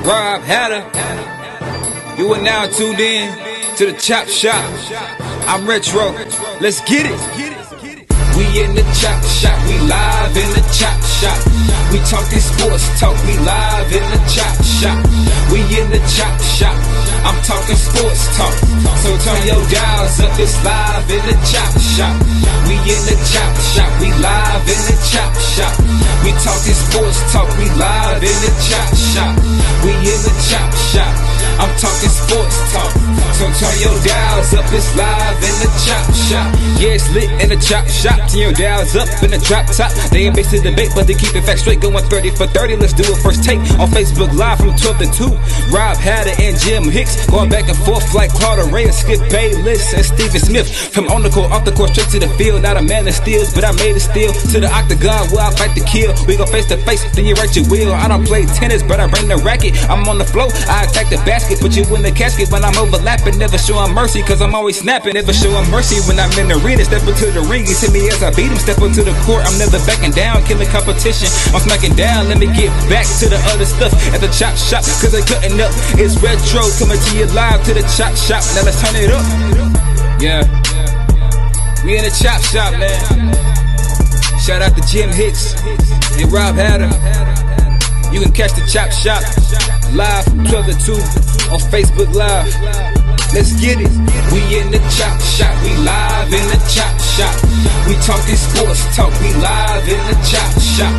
Rob Hatter. You are now tuned in to the Chop Shop. I'm Retro. Let's get it. We in the Chop Shop. We live in the Chop Shop. We talking sports talk. We live in the Chop Shop. We in the Chop Shop. I'm talking sports talk. So turn your dials up. It's live in the Chop Shop. We in the Chop Shop. We live in the Chop Shop. We talking sports talk. We live in the Chop Shop. We in the Chop Shop. I'm talking sports talk. So turn your dials up. It's live in the Chop Shop. Yeah, it's lit in the Chop Shop. Turn your dials up in the drop top. They ain't based in debate, but they keep it facts straight. Going 30 for 30. Let's do a first take on Facebook Live from 12 to 2. Rob Hatter and Jim Hicks going back and forth like Carter Ray, Skip Bayless, and Stephen Smith. From on the court, off the court, straight to the field. Not a man that steals, but I made it steal to the octagon where I fight to kill. We go face to face, then you write your will. I don't play tennis, but I bring the racket. I'm on the floor, I attack the basket, put you in the casket when I'm overlapping. Never showing mercy, cause I'm always snapping. Never showing mercy when I'm in the arena. Step into the ring, you see me as I beat him. Step into the court, I'm never backing down. Killing competition, I'm smacking down. Let me get back to the other stuff at the Chop Shop, cause they cutting up. It's Retro coming to you live to the Chop Shop. Now let's turn it up. Yeah, we in the Chop Shop, man. Shout out to Jim Hicks and Rob Hatter. You can catch the Chop Shop live from 12 to 2 on Facebook Live. Let's get it. We in the Chop Shop. We live in the Chop Shop. We talking sports talk. We live in the Chop Shop.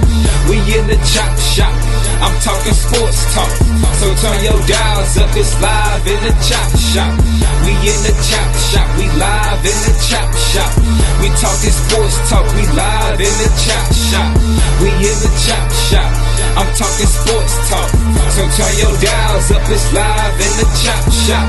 We in the Chop Shop. I'm talking sports talk. So turn your dials up. It's live in the Chop Shop. We in the Chop Shop. We live in the Chop Shop. We talking sports talk. We live in the Chop Shop. We in the Chop Shop. I'm talking sports talk. So turn your dials up. It's live in the Chop Shop.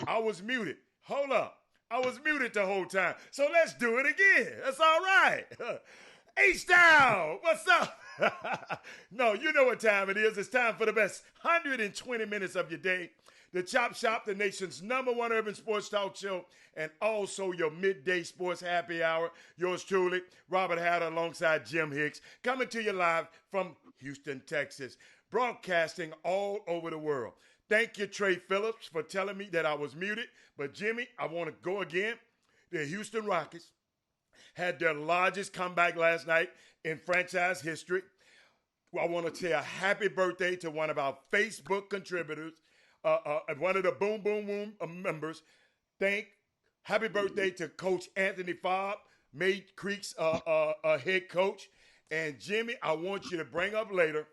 I was muted. Hold up. I was muted the whole time. So let's do it again. That's all right. H-Down, what's up? No, you know what time it is. It's time for the best 120 minutes of your day. The Chop Shop, the nation's #1 urban sports talk show, and also your midday sports happy hour. Yours truly, Robert Hatter alongside Jim Hicks, coming to you live from Houston, Texas, broadcasting all over the world. Thank you, Trey Phillips, for telling me that I was muted. But, Jimmy, I want to go again. The Houston Rockets had their largest comeback last night in franchise history. I want to say a happy birthday to one of our Facebook contributors, one of the Boom Boom Boom members. Happy birthday to Coach Anthony Fobb, Made Creek's head coach. And, Jimmy, I want you to bring up later,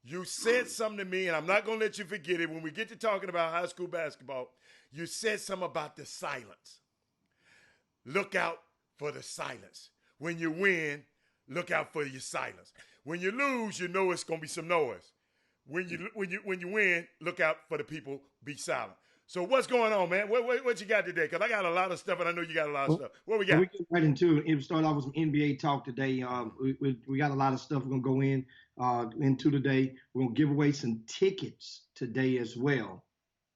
you said something to me, and I'm not going to let you forget it. When we get to talking about high school basketball, you said something about the silence. Look out for the silence. When you win, look out for your silence. When you lose, you know it's going to be some noise. When you win, look out for the people, be silent. So what's going on, man? What you got today? Because I got a lot of stuff, and I know you got a lot of stuff. What we got? We get right into it. It started off with some NBA talk today. We got a lot of stuff we're going to go into today. We're going to give away some tickets today as well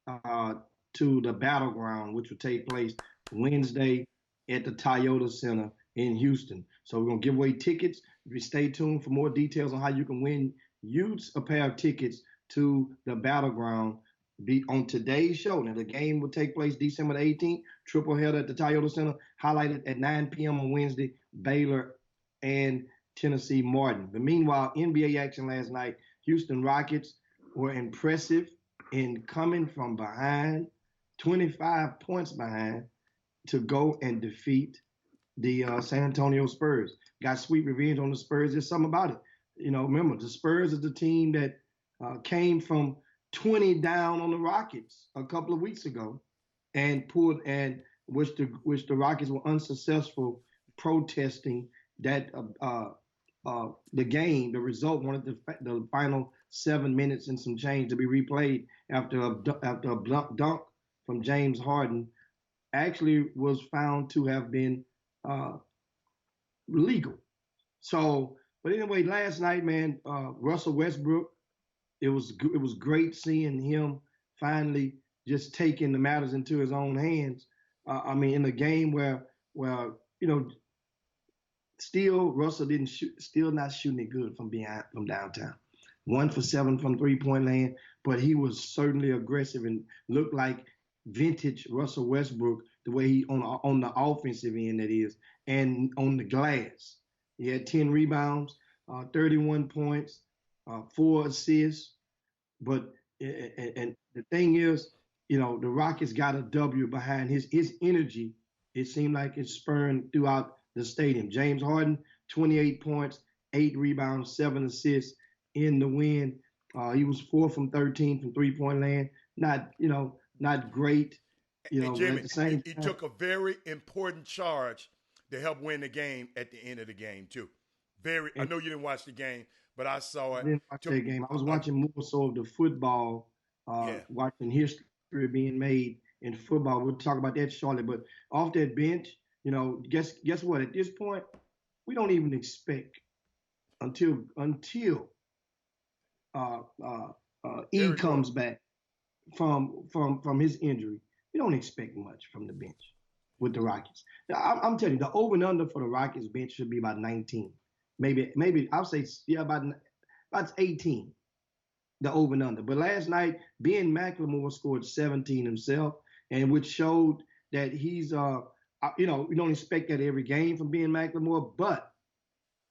to the Battleground, which will take place Wednesday at the Toyota Center in Houston. So we're going to give away tickets. If you stay tuned for more details on how you can win a pair of tickets to the Battleground be on today's show. Now, the game will take place December the 18th, triple header at the Toyota Center, highlighted at 9 p.m. on Wednesday, Baylor and Tennessee Martin. But meanwhile, NBA action last night, Houston Rockets were impressive in coming from behind, 25 points behind, to go and defeat the San Antonio Spurs. Got sweet revenge on the Spurs. There's something about it. Remember, the Spurs is the team that came from 20 down on the Rockets a couple of weeks ago, and which the Rockets were unsuccessful protesting that the game, the result, wanted the final 7 minutes and some change to be replayed after a dunk from James Harden actually was found to have been legal. So, but anyway, last night, man, Russell Westbrook, it was great seeing him finally just taking the matters into his own hands. In a game where still Russell still not shooting it good from downtown. 1 for 7 from 3-point land, but he was certainly aggressive and looked like vintage Russell Westbrook, the way he on the offensive end, that is, and on the glass. He had 10 rebounds, 31 points, 4 assists. But and the thing is, the Rockets got a W behind his energy. It seemed like it's spurring throughout the stadium. James Harden, 28 points, 8 rebounds, 7 assists in the win. He was 4 from 13 from 3-point land. Not great. Jimmy, at the same time, he took a very important charge to help win the game at the end of the game too. I know you didn't watch the game, but I saw it. I didn't watch that game. I was watching more so of the football, watching history being made in football. We'll talk about that shortly. But off that bench, guess what? At this point, we don't even expect until E comes back from his injury. We don't expect much from the bench with the Rockets. I'm telling you, the over and under for the Rockets bench should be about 19. Maybe I'll say about 18, the over and under. But last night, Ben McLemore scored 17 himself, and which showed that he's we don't expect that every game from Ben McLemore. But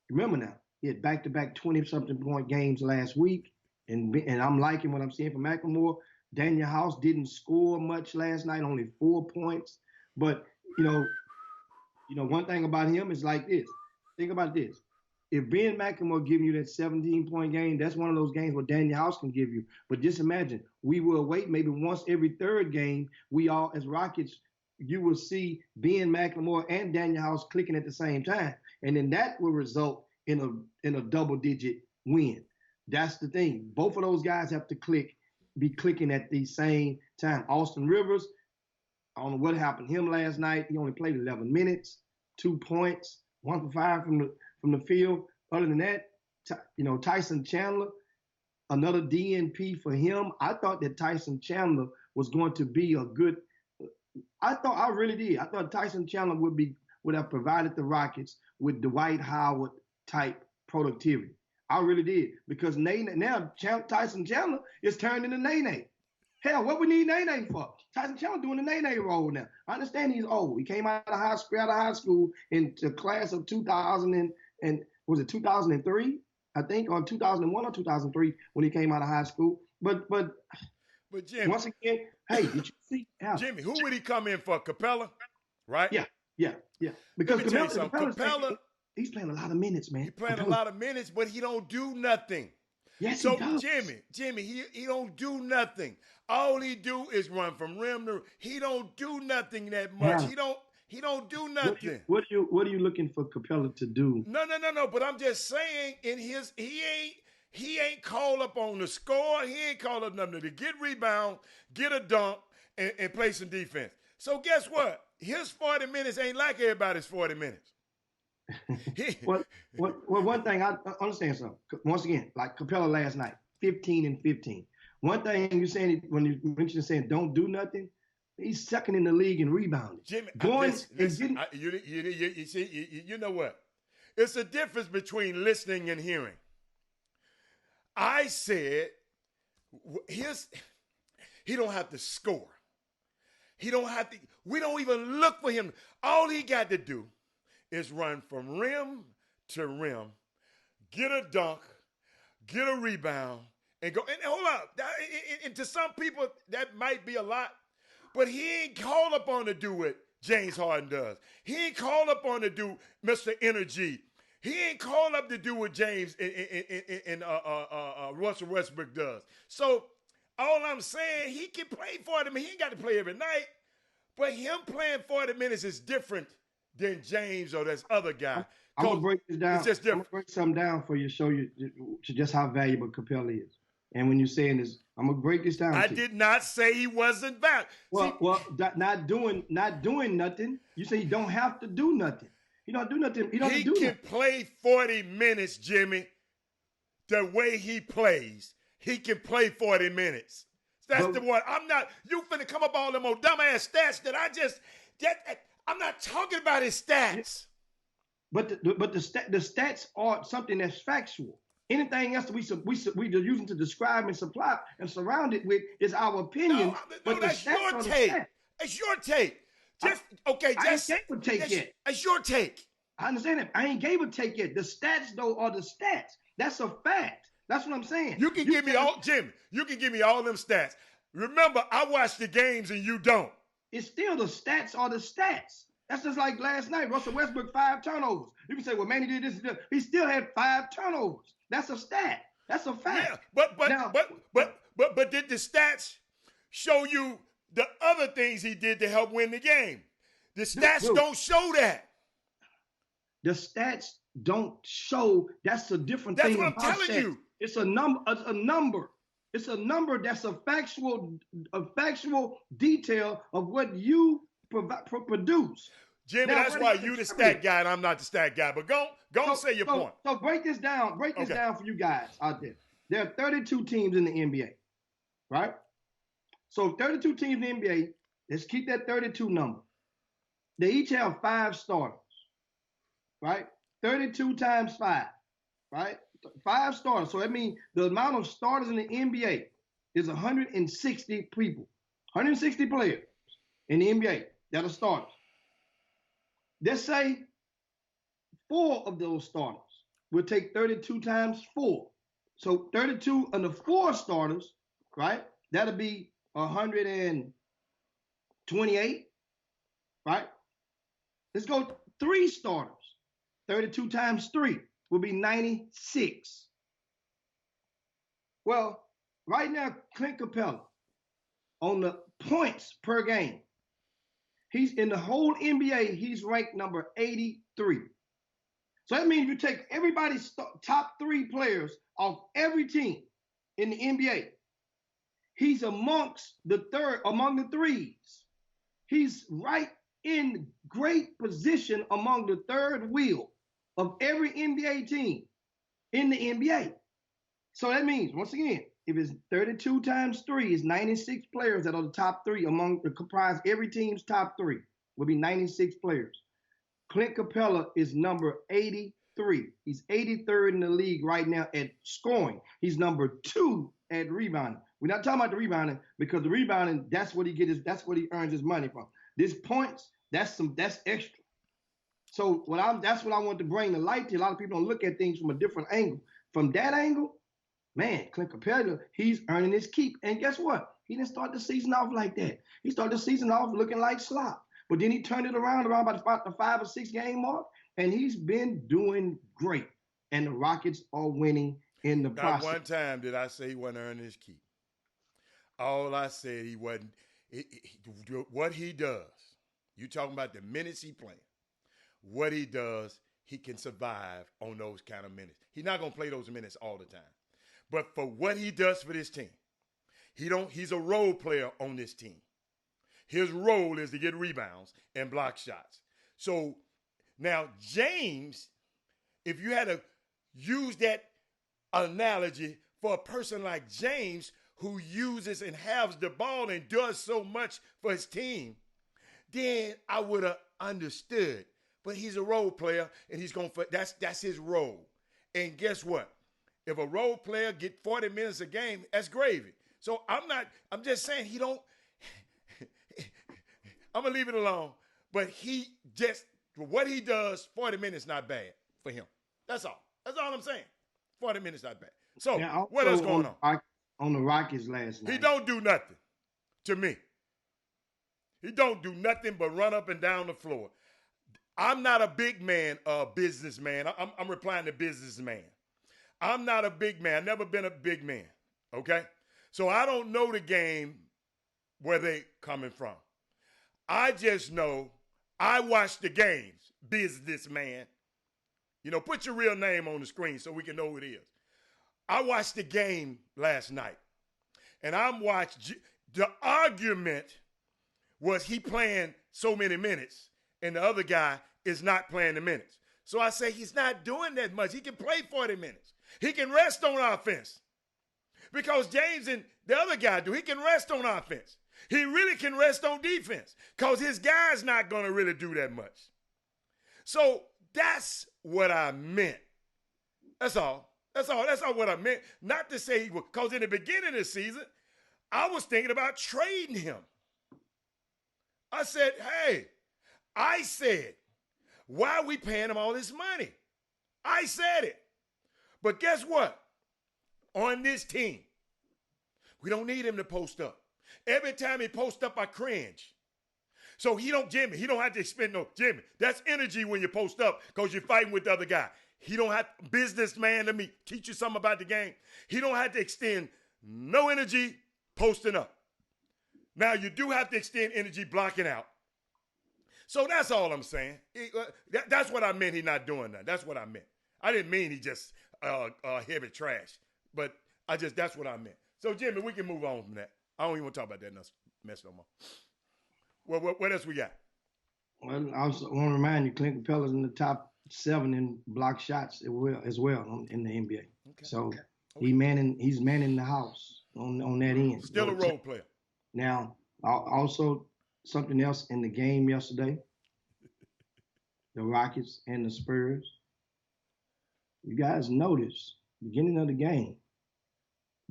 remember now, he had back-to-back 20-something point games last week, and I'm liking what I'm seeing from McLemore. Daniel House didn't score much last night, only 4 points. But one thing about him is like this. Think about this. If Ben McLemore giving you that 17-point game, that's one of those games where Daniel House can give you. But just imagine, we will wait maybe once every third game. We all, as Rockets, you will see Ben McLemore and Daniel House clicking at the same time, and then that will result in a double-digit win. That's the thing. Both of those guys have to be clicking at the same time. Austin Rivers, I don't know what happened to him last night. He only played 11 minutes, 2 points, 1 for 5 from the field. Other than that, Tyson Chandler, another DNP for him. I thought that Tyson Chandler was going to be a good. I really did. I thought Tyson Chandler would have provided the Rockets with Dwight Howard type productivity. I really did, because now Tyson Chandler is turned into Nene. Hell, what we need Nene for? Tyson Chandler doing the Nene role now. I understand he's old. He came out of high school into class of 2000 and was it 2003? I think, or 2001 or 2003 when he came out of high school. But Jimmy, once again, hey, did you see Jimmy? Who would he come in for? Capella, right? Yeah. Because let me tell you something. Capella, he's playing a lot of minutes, man. He's playing a lot of minutes, but he don't do nothing. Yes, so he does. Jimmy, he don't do nothing. All he do is run from rim to rim. He don't do nothing that much. Yeah. He don't do nothing. What are you looking for Capella to do? No. But I'm just saying, he ain't called up on the score. He ain't called up nothing to get rebound, get a dunk, and play some defense. So guess what? His 40 minutes ain't like everybody's 40 minutes. Well, one thing I understand something. Once again, like Capella last night, 15 and 15. One thing you're saying when you mentioned saying don't do nothing, he's second in the league in rebounding. Jimmy, listen, you know what? It's a difference between listening and hearing. I said he don't have to score. He don't have to. We don't even look for him. All he got to do is run from rim to rim, get a dunk, get a rebound, and go. And hold up. And to some people, that might be a lot, but he ain't called upon to do what James Harden does. He ain't called upon to do Mr. Energy. He ain't called up to do what James and Russell Westbrook does. So all I'm saying, he can play 40 minutes. He ain't got to play every night, but him playing 40 minutes is different than James or this other guy. I'm gonna break this down. It's just different. I'm gonna break something down for you, show you just how valuable Capella is. And when you're saying this, I'm gonna break this down. I did not say he wasn't valuable. Not doing nothing. You say you don't have to do nothing. You don't do nothing. You don't He do can nothing. play 40 minutes, Jimmy. The way he plays, he can play 40 minutes. That's the one. I'm not. You finna come up all them old dumbass stats that I'm not talking about his stats. But the stats are something that's factual. Anything else that we're using to describe and supply and surround it with is our opinion. No, that's your take. It's your take. I ain't gave a take yet. It's your take. I understand that. I ain't gave a take yet. The stats though are the stats. That's a fact. That's what I'm saying. You can give me all, Jimmy. You can give me all them stats. Remember, I watch the games and you don't. It's still the stats are the stats. That's just like last night. Russell Westbrook 5 turnovers. You can say, well, man, he did this. He still had 5 turnovers. That's a stat. That's a fact. Yeah, but did the stats show you the other things he did to help win the game? The stats don't show that. The stats don't show. That's a different thing. That's what I'm telling you. It's a number. It's a number. It's a number that's a factual detail of what you produce. Jimmy, now, that's why you the stat guy and I'm not the stat guy. But go say your point. So break this down. Break this down for you guys out there. There are 32 teams in the NBA, right? So 32 teams in the NBA. Let's keep that 32 number. They each have 5 starters, right? 32 times 5, right? 5 starters. So that means the amount of starters in the NBA is 160 people, 160 players in the NBA that are starters. Let's say 4 of those starters will take 32 times 4. So 32 under 4 starters, right? That'll be 128, right? Let's go 3 starters. 32 times 3 will be 96. Well, right now, Clint Capella, on the points per game, he's in the whole NBA, he's ranked number 83. So that means you take everybody's top 3 players off every team in the NBA. He's among the threes. He's right in great position among the third wheel of every NBA team in the NBA. So that means, once again, if it's 32 times 3, it's 96 players that are the top 3 comprise every team's top 3 will be 96 players. Clint Capella is number 83. He's 83rd in the league right now at scoring. He's number 2 at rebounding. We're not talking about the rebounding because the rebounding, that's what he earns his money from. This points, that's extra. So that's what I want to bring the light to. A lot of people don't look at things from a different angle. From that angle, man, Clint Capella, he's earning his keep. And guess what? He didn't start the season off like that. He started the season off looking like slop. But then he turned it around about the 5 or 6 game mark, and he's been doing great. And the Rockets are winning in the process. Not one time did I say he wasn't earning his keep. All I said he wasn't. What he does, you talking about the minutes he playing. What he does, he can survive on those kind of minutes. He's not going to play those minutes all the time. But for what he does for this team, he's a role player on this team. His role is to get rebounds and block shots. So now James, if you had to use that analogy for a person like James who uses and has the ball and does so much for his team, then I would have understood. But he's a role player, and that's his role. And guess what? If a role player get 40 minutes a game, that's gravy. So I'm just saying he don't. I'm gonna leave it alone. But what he does, 40 minutes not bad for him. That's all. That's all I'm saying. 40 minutes not bad. So Now, what else going on? On the Rockets last night. He don't do nothing to me. He don't do nothing but run up and down the floor. I'm not a big man, businessman. I'm replying to businessman. I'm not a big man. I've never been a big man, okay? So I don't know the game where they coming from. I just know I watch the games, businessman. You know, put your real name on the screen so we can know who it is. I watched the game last night, and I'm watching. The argument was he playing so many minutes, and the other guy is not playing the minutes. So I say he's not doing that much. He can play 40 minutes. He can rest on offense. Because James and the other guy do. He can rest on offense. He really can rest on defense because his guy's not going to really do that much. So that's what I meant. That's all. That's all what I meant. Not to say he was, because in the beginning of the season, I was thinking about trading him. I said, why are we paying him all this money? I said it. But guess what? On this team, we don't need him to post up. Every time he posts up, I cringe. So he don't have to expend no, Jimmy, that's energy when you post up because you're fighting with the other guy. He don't have, businessman, let me teach you something about the game. He don't have to extend no energy posting up. Now, you do have to extend energy blocking out. So that's all I'm saying. That's what I meant, he not doing that. That's what I meant. I didn't mean he just heavy trash, but that's what I meant. So, Jimmy, we can move on from that. I don't even want to talk about that mess no more. What else we got? Well, I want to remind you, Clint Capella's in the top 7 in block shots as well in the NBA. Okay. So he's manning the house on that end. Still a role player. Now, also something else in the game yesterday, the Rockets and the Spurs. You guys noticed, beginning of the game,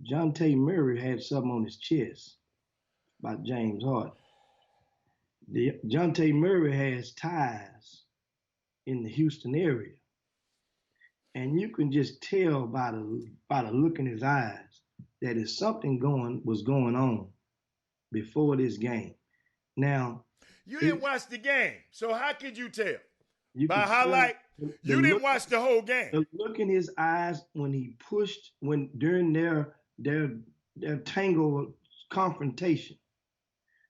Dejounte Murray had something on his chest about James Harden. Dejounte Murray has ties in the Houston area. And you can just tell by the look in his eyes that if something was going on before this game. Now, you didn't watch the game, so how could you tell? By highlight, you didn't watch the whole game. The look in his eyes when he pushed, during their tangled confrontation,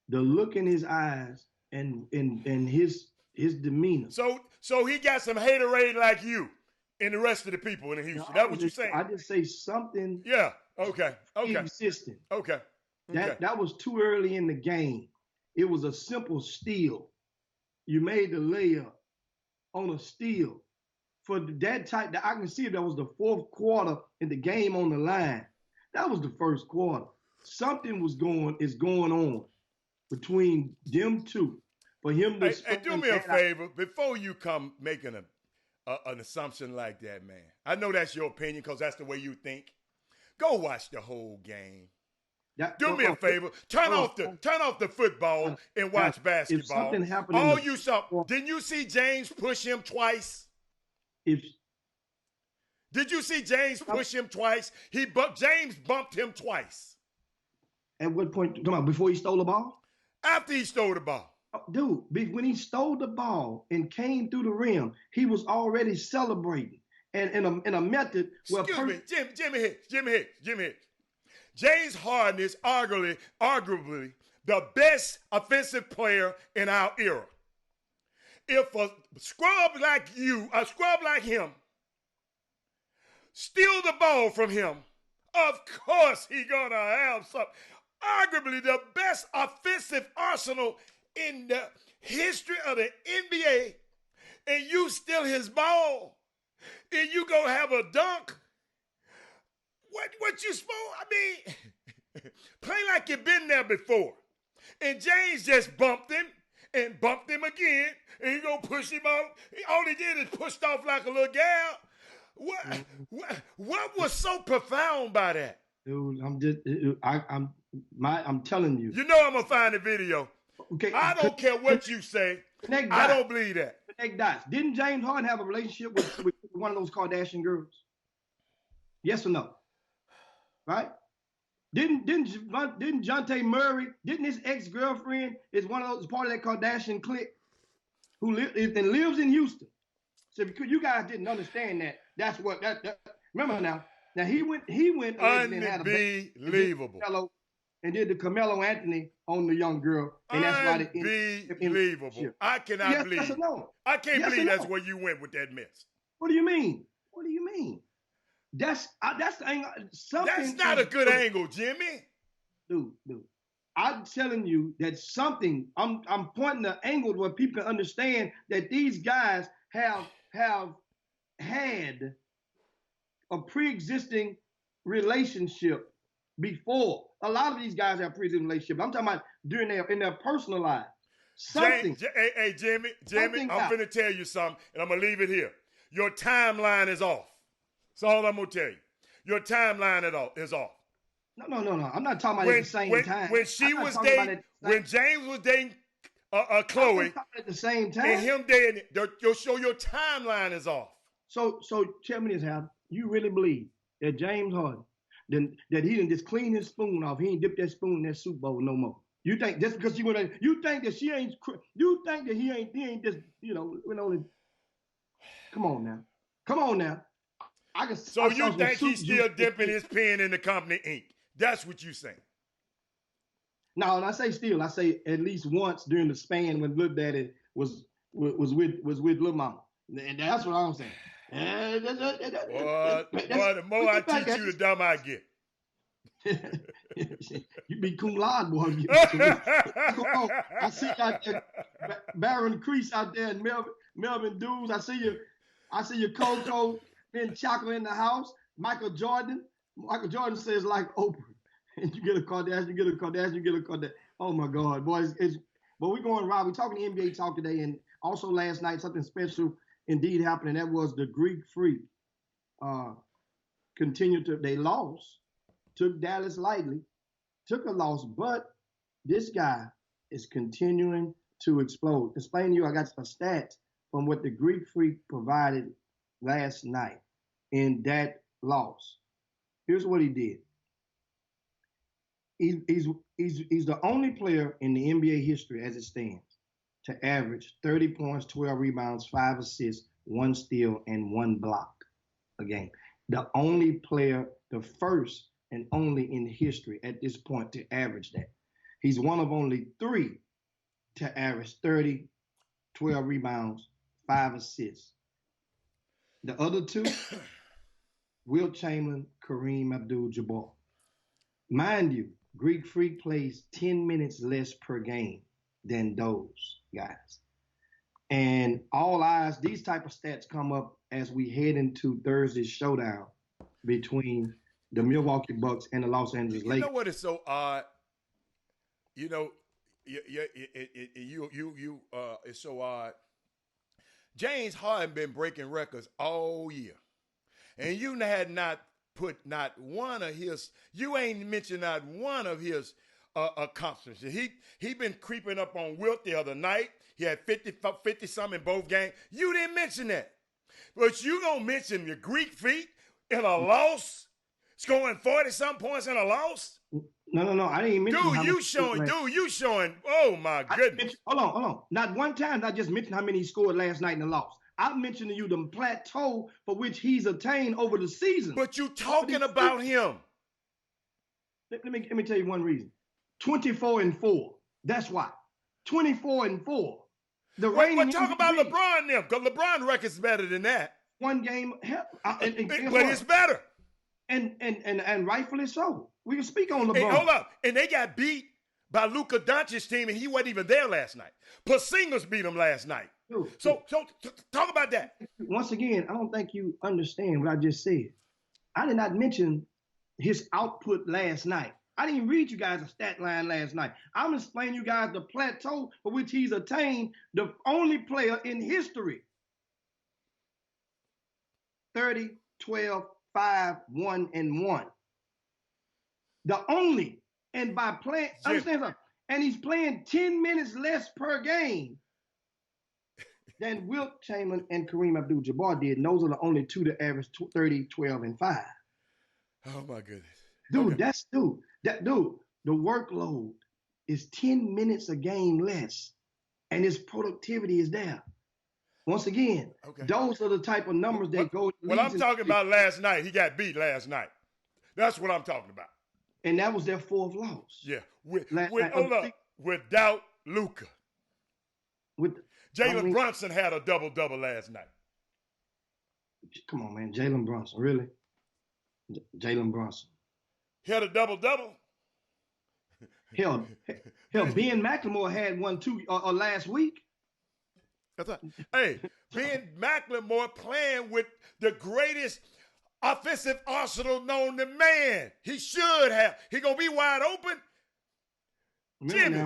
the look in his eyes and his demeanor. So he got some haterade like you and the rest of the people in Houston. That's what you're saying. I just say something. Yeah. Okay. Existing. Okay. That was too early in the game. It was a simple steal. You made the layup on a steal. For that type, I can see that was the fourth quarter in the game on the line. That was the first quarter. Something is going on between them two. For him to hey, do me a favor before you come making an assumption like that, man. I know that's your opinion because that's the way you think. Go watch the whole game. Do me a favor. Turn off the football and watch basketball. If something happened, didn't you see James push him twice? Did you see James push him twice? James bumped him twice. At what point? Before he stole the ball? After he stole the ball. Dude, when he stole the ball and came through the rim, he was already celebrating, and in a method where. Excuse me, Jimmy Hicks. James Harden is arguably the best offensive player in our era. If a scrub like him, steal the ball from him, of course he gonna have some. Arguably the best offensive arsenal in the history of the NBA, and you steal his ball, and you gonna have a dunk. What you supposed? I mean, play like you've been there before. And James just bumped him and bumped him again, and he gonna push him out. All he did is pushed off like a little gal. What was so profound by that? Dude, I'm telling you. You know I'm gonna find the video. Okay. I don't care what you say. I don't believe that. Connect dots. Didn't James Harden have a relationship with one of those Kardashian girls? Yes or no? right? Didn't Jonte Murray, didn't his ex-girlfriend is one of those part of that Kardashian clique who lives in Houston. So because you guys didn't understand that, that's what that remember now. Now he went and had a baby unbelievable. and did the Carmelo Anthony on the young girl, and that's why unbelievable. I cannot yes, believe. Yes or no? I can't yes believe that's no? where you went with that mess. What do you mean? What do you mean? That's the angle. That's not a good angle, Jimmy. Dude. I'm telling you that something. I'm pointing the angle where people can understand that these guys have had a pre-existing relationship before. A lot of these guys have pre-existing relationship. I'm talking about in their personal lives. Something. Hey, Jimmy, I'm finna tell you something, and I'm gonna leave it here. Your timeline is off. That's all I'm gonna tell you. Your timeline is off. No. I'm not talking about at the same time. When James was dating Chloe, at the same time, and him dating, your timeline is off. So tell me this, Hal. You really believe that James Harden, that he didn't just clean his spoon off? He ain't dipped that spoon in that soup bowl no more. You think just because you think that she ain't? You think that he ain't just Come on now. So you think he's still dipping his pen in the company ink? That's what you saying. No, and I say at least once during the span when Lil Daddy was with Lil Mama. And that's what I'm saying. Boy, the more I teach you, the dumber I get. You be cum laude, boy. I see you out there, Baron Crease out there, and Melvin Dudes. I see you, Coco, then Chaka in the house. Michael Jordan says like Oprah. And you get a Kardashian. Oh my God, boys! But we're going, Rob. We're talking NBA talk today, and also last night something special indeed happened, and that was the Greek Freak. They lost, took Dallas lightly, took a loss, but this guy is continuing to explode. Explain to you, I got some stats from what the Greek Freak provided last night in that loss. Here's what he did. He's the only player in the NBA history as it stands to average 30 points, 12 rebounds, 5 assists, 1 steal, and 1 block a game. The only player, the first and only in history at this point to average that. He's one of only 3 to average 30, 12 rebounds, 5 assists. The other 2, Wilt Chamberlain, Kareem Abdul-Jabbar. Mind you, Greek Freak plays 10 minutes less per game than those guys. And all eyes, these type of stats come up as we head into Thursday's showdown between the Milwaukee Bucks and the Los Angeles Lakers. You know what is so odd? You know, it's so odd. James Harden been breaking records all year. And you had not put not one of his, you ain't mentioned not one of his accomplishments. He been creeping up on Wilt the other night. He had 50 something in both games. You didn't mention that. But you gonna mention the Greek Freak in a loss, scoring 40 some points in a loss? No. I didn't mention. Dude, you showing. Oh my goodness. Hold on. Not one time did I just mention how many he scored last night in the loss. I'm mentioning to you the plateau for which he's attained over the season. But you talking about him. Let me tell you one reason. 24-4. That's why. 24-4. But talk about LeBron now, because LeBron record's better than that. One game, but it's better. And rightfully so. We can speak on LeBron. Hey, hold up. And they got beat by Luka Doncic's team, and he wasn't even there last night. Porzingis beat him last night. So talk about that. Once again, I don't think you understand what I just said. I did not mention his output last night. I didn't read you guys a stat line last night. I'm explaining you guys the plateau for which he's attained, the only player in history. 30, 12, 5, 1, and 1. The only. And by playing, understand something, and he's playing 10 minutes less per game than Wilt Chamberlain and Kareem Abdul-Jabbar did. And those are the only 2 to average 30, 12, and 5. Oh, my goodness. Dude, dude, the workload is 10 minutes a game less, and his productivity is there. Once again, those are the type of numbers that go. What I'm talking about last night, he got beat last night. That's what I'm talking about. And that was their fourth loss. Yeah, without Luka. Jalen Brunson had a double-double last night. Come on, man. Jalen Brunson, really? Jalen Brunson. He had a double-double? Hell, Ben McLemore had one too last week. Hey, Ben McLemore playing with the greatest offensive arsenal known to man. He should have. He gonna be wide open. Jimmy,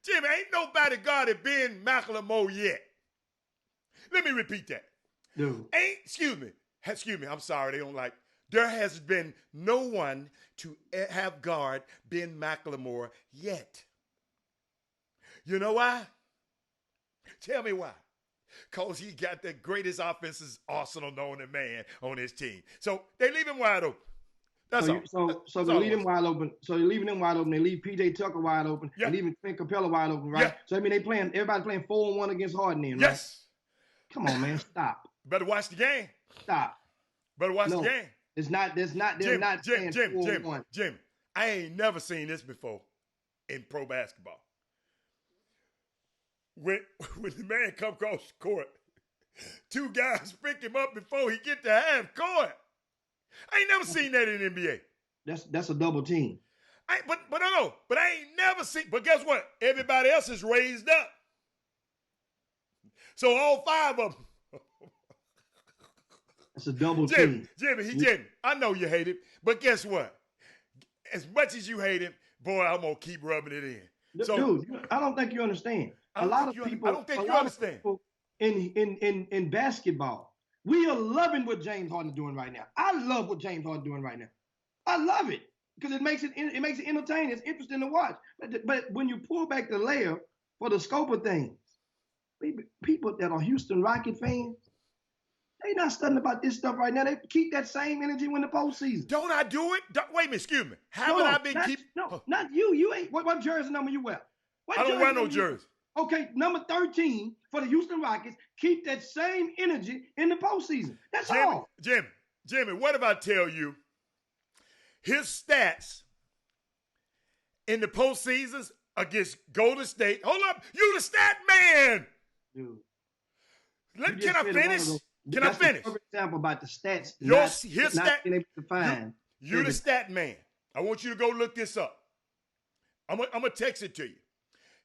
ain't nobody guarded Ben McLemore yet. Let me repeat that. Dude. Excuse me, I'm sorry, they don't like. There has been no one to have guard Ben McLemore yet. You know why? Tell me why. Because he got the greatest offensive arsenal known to man on his team. So they leave him wide open. That's all. So they leave him wide open. So they're leaving him wide open. They leave PJ Tucker wide open. Yeah. They're leaving Clint Capella wide open, right? Yeah. So I mean, everybody playing 4-on-1 against Harden then, right? Yes. Come on, man, stop. Better watch the game. Stop. Better watch the game. It's not. They're not playing 4-on-1. Jim, I ain't never seen this before in pro basketball. When the man come across the court, two guys pick him up before he get to half court. I ain't never seen that in the NBA. That's a double team. But I ain't never seen. But guess what? Everybody else is raised up. So all five of them. It's a double team. Jimmy, I know you hate him, but guess what? As much as you hate him, boy, I'm gonna keep rubbing it in. Dude, I don't think you understand. A lot of people. I don't think you understand. In basketball, we are loving what James Harden is doing right now. I love what James Harden is doing right now. I love it because it makes it entertaining. It's interesting to watch. But when you pull back the layer for the scope of things, people that are Houston Rocket fans, they not studying about this stuff right now. They keep that same energy when the postseason. Don't I do it? Wait a minute, excuse me. Haven't I been keeping? No, not you. You ain't. What jersey number you wear? I don't wear no jersey. Okay, number 13 for the Houston Rockets. Keep that same energy in the postseason. That's all. Jimmy, what if I tell you his stats in the postseasons against Golden State? Hold up, you the stat man. Dude. Can I finish? Can I finish? For example, about the stats. His stat. Being able to find. You're the stat man. I want you to go look this up. I'm gonna text it to you.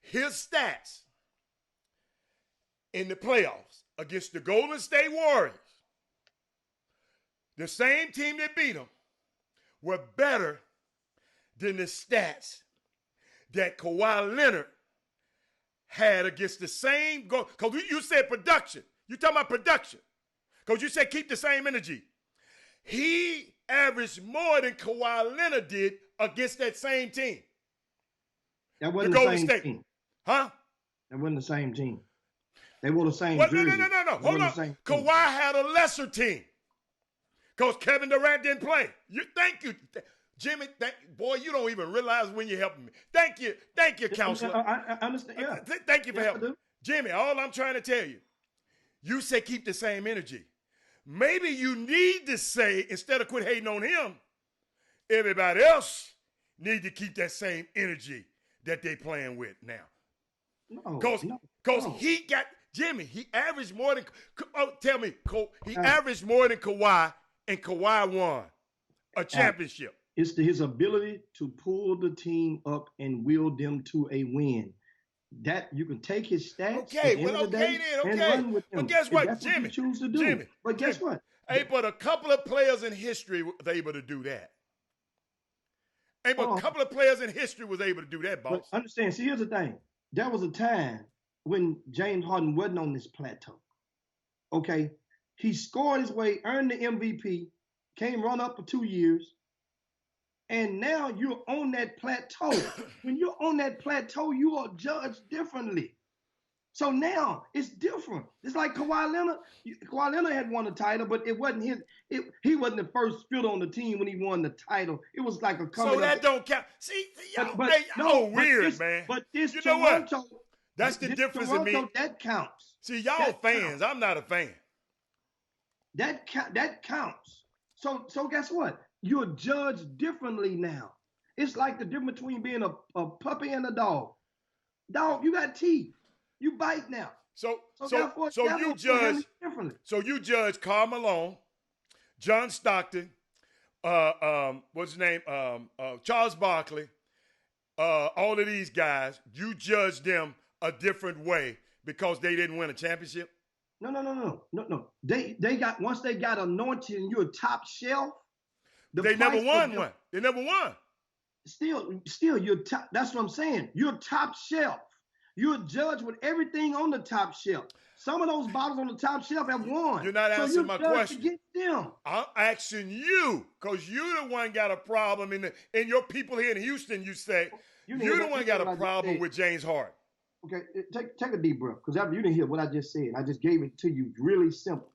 His stats in the playoffs against the Golden State Warriors, the same team that beat them, were better than the stats that Kawhi Leonard had against the same goal. Because you said production. You talking about production. Because you said keep the same energy. He averaged more than Kawhi Leonard did against that same team. That wasn't the same team. Huh? That wasn't the same team. They wore the same jersey. No. Hold on. Kawhi had a lesser team. Because Kevin Durant didn't play. Thank you. Jimmy, boy, you don't even realize when you're helping me. Thank you, counselor. I understand. Yeah. Thank you for helping. Jimmy, all I'm trying to tell you, you say keep the same energy. Maybe you need to say, instead of quit hating on him, everybody else need to keep that same energy that they playing with now. Because he got, Jimmy, he averaged more than, averaged more than Kawhi, and Kawhi won a championship. It's his ability to pull the team up and will them to a win. That you can take his stats. Okay, and run with them. But guess what, that's Jimmy? What you choose to do. Jimmy, but guess what? Hey, but a couple of players in history was able to do that. Hey, but a couple of players in history was able to do that, boss. But understand, see, here's the thing. There was a time when James Harden wasn't on this plateau. Okay? He scored his way, earned the MVP, came run up for 2 years, and now you're on that plateau. When you're on that plateau, you are judged differently. So now it's different. It's like Kawhi Leonard. Kawhi Leonard had won the title, but it wasn't his. He wasn't the first fielder on the team when he won the title. It was like a coming So that up. don't count. See, y'all, But hey, no, y'all weird, this, man. But this you know what? Toronto, That's the this difference Toronto, in me. that counts. See, y'all that fans. counts. I'm not a fan. That counts. So guess what? You're judged differently now. It's like the difference between being a puppy and a dog. Dog, you got teeth. You bite now. So therefore, you judge differently. So you judge Karl Malone, John Stockton, what's his name? Charles Barkley, all of these guys, you judge them a different way because they didn't win a championship? No. They got once they got anointed and you're top shelf. They never won one. They never won. Still, you're top. That's what I'm saying. You're top shelf. You're judged with everything on the top shelf. Some of those bottles on the top shelf have won. You're not answering my question. Against them. I'm asking you because you the one got a problem in your people here in Houston. You say you're the one got a problem with James Harden. Okay, take a deep breath because you didn't hear what I just said. I just gave it to you really simple.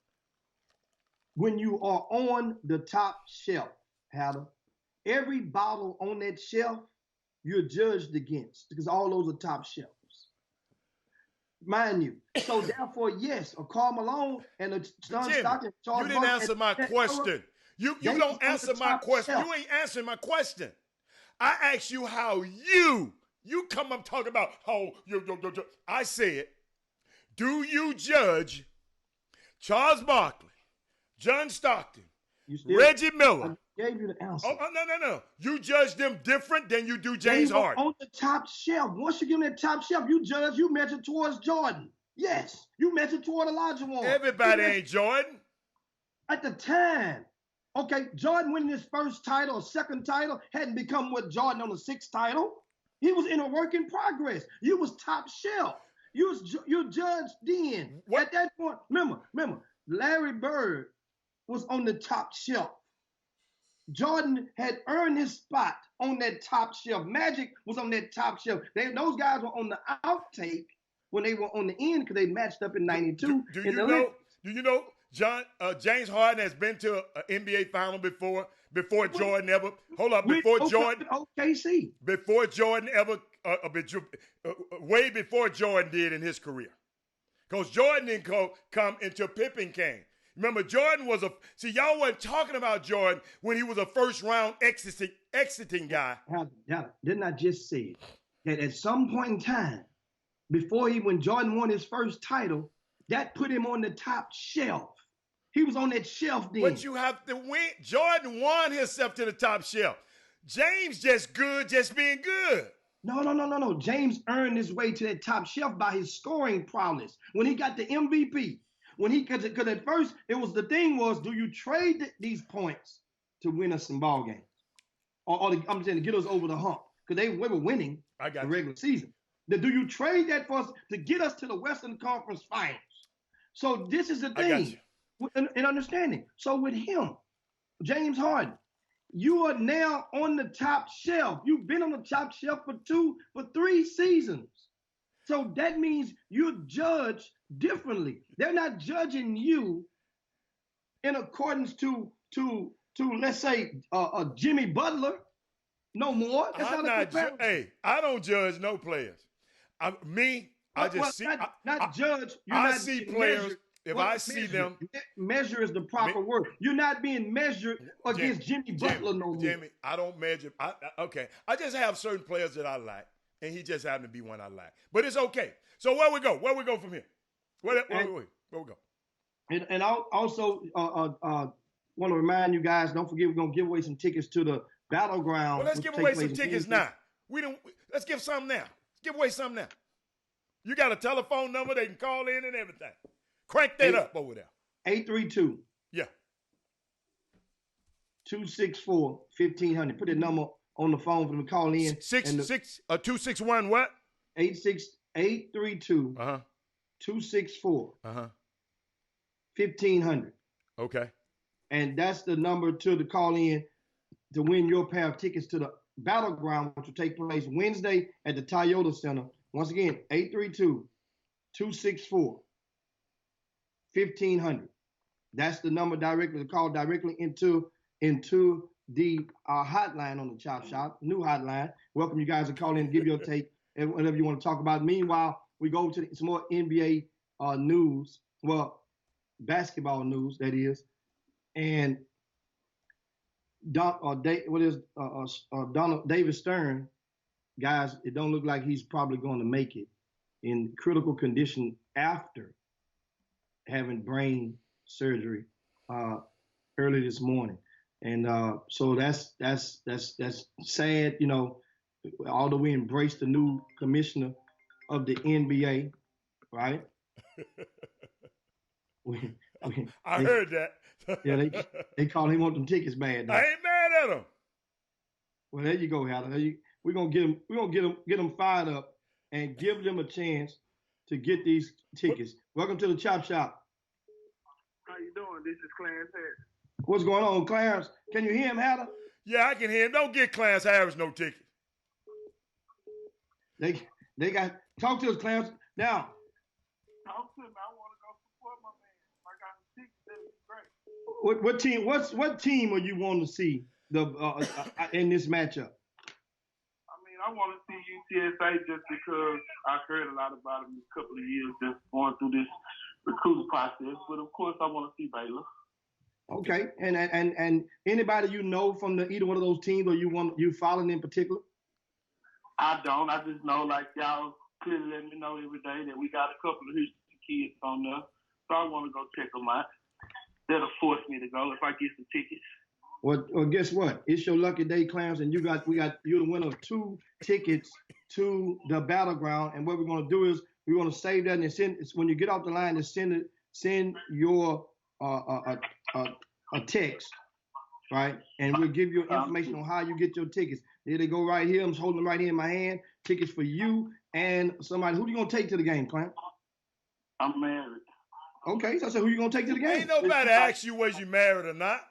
When you are on the top shelf, Hatter, every bottle on that shelf you're judged against because all those are top shelves. Mind you. So therefore, yes, a Karl Malone and a John Stockton. You didn't answer my question. You don't answer my question. You ain't answering my question. I asked you how you come up talking about how you. I said, do you judge Charles Barkley, John Stockton, Reggie Miller? I gave you the answer. Oh, no. You judge them different than you do James Harden. On the top shelf. Once you get on that top shelf, you measure towards Jordan. Yes, you measure toward Elijah Warren. Everybody ain't Jordan. At the time. Okay, Jordan winning his first title or second title hadn't become what Jordan on the sixth title. He was in a work in progress. You was top shelf. You're judged then. What? At that point, remember, Larry Bird was on the top shelf. Jordan had earned his spot on that top shelf. Magic was on that top shelf. Those guys were on the outtake when they were on the end because they matched up in '92. Do you know James Harden has been to an NBA final before Jordan ever. Hold up, OKC. Before Jordan ever, way before Jordan did in his career, because Jordan didn't come until Pippen came. Remember, Jordan was y'all weren't talking about Jordan when he was a first round exiting guy. Didn't I just say that at some point in time, when Jordan won his first title, that put him on the top shelf. He was on that shelf then. But you have to win. Jordan won himself to the top shelf. James just being good. No. James earned his way to that top shelf by his scoring prowess. When he got the MVP, because at first do you trade these points to win us some ball games, I'm saying to get us over the hump because we were winning the regular season. Do you trade that for us to get us to the Western Conference Finals? So this is the thing, in understanding. So with him, James Harden, you are now on the top shelf. You've been on the top shelf for 3 seasons. So that means you're judged differently. They're not judging you in accordance to let's say Jimmy Butler no more. That's I don't judge no players. I see players. Measured. If I see them, measure is the proper word. You're not being measured against Jimmy Butler no more. Jimmy, I don't measure. I just have certain players that I like. And he just happened to be one I like. But it's okay. So where we go? Where we go from here? Where we go? And I also want to remind you guys, don't forget we're going to give away some tickets to the Battleground. Well, let's give away some tickets now. Let's give some now. Let's give away some now. You got a telephone number they can call in and everything. Crank that up over there. 832. Yeah. 264-1500. Put that number on the phone for them to call in. 261 what? 832. 264. 1500. Okay. And that's the number to call in to win your pair of tickets to the Battleground, which will take place Wednesday at the Toyota Center. Once again, 264 1500. That's the number directly to call directly into the hotline on the Chop Shop, new hotline. Welcome you guys to call in and give your take and whatever you want to talk about. Meanwhile, we go to some more NBA news. Well, basketball news, that is. And Donald David Stern, guys, it don't look like he's probably going to make it in critical condition after having brain surgery early this morning. And so that's sad, you know, although we embrace the new commissioner of the NBA, right? I heard that. Yeah, they call him on them tickets bad. I ain't mad at him. Well, there you go, Haller. We're gonna get them fired up and give them a chance to get these tickets. Welcome to the Chop Shop. How you doing? This is Clarence Harris. What's going on, Clarence? Can you hear him, Haller? Yeah, I can hear him. Don't get Clarence Harris no ticket. They got talk to us, Clarence. Now. Talk to me. I want to go support my man. If I got the tickets, that'd be great. What team? What team are you want to see in this matchup? I mean, I want to see UTSA just because I heard a lot about them a couple of years just going through this recruiting process. But of course, I want to see Baylor. Okay, and anybody you know from either one of those teams, or you following in particular? I don't. I just know, like, y'all clearly let me know every day that we got a couple of Houston kids on there. So I want to go check them out. That'll force me to go if I get some tickets. Well, guess what? It's your lucky day, Clarence, and you're the winner of 2 tickets to the Battleground. And what we're gonna do is we're gonna save that and send. When you get off the line, to send your a text, right? And we'll give you information on how you get your tickets. There they go right here. I'm holding them right here in my hand. Tickets for you and somebody. Who are you gonna take to the game, Clarence? I'm married. Okay, so who you gonna take to the game? Ain't nobody ask you was you married or not.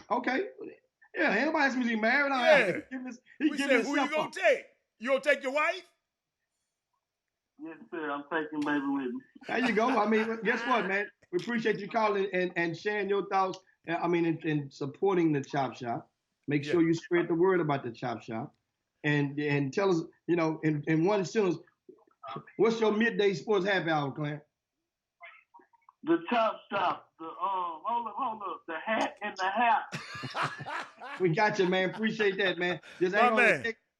Okay. Yeah, ain't nobody asked me if he married. Yeah. We said, who you gonna take? You gonna take your wife? Yes, sir. I'm taking baby with me. There you go. I mean, guess what, man? We appreciate you calling and sharing your thoughts. I mean, and supporting the Chop Shop. Make sure you spread the word about the Chop Shop, and tell us, you know, in one sentence, what's your midday sports happy hour, Clarence? The Chop Shop. Hold up. The hat and the hat. We got you, man. Appreciate that, man. Just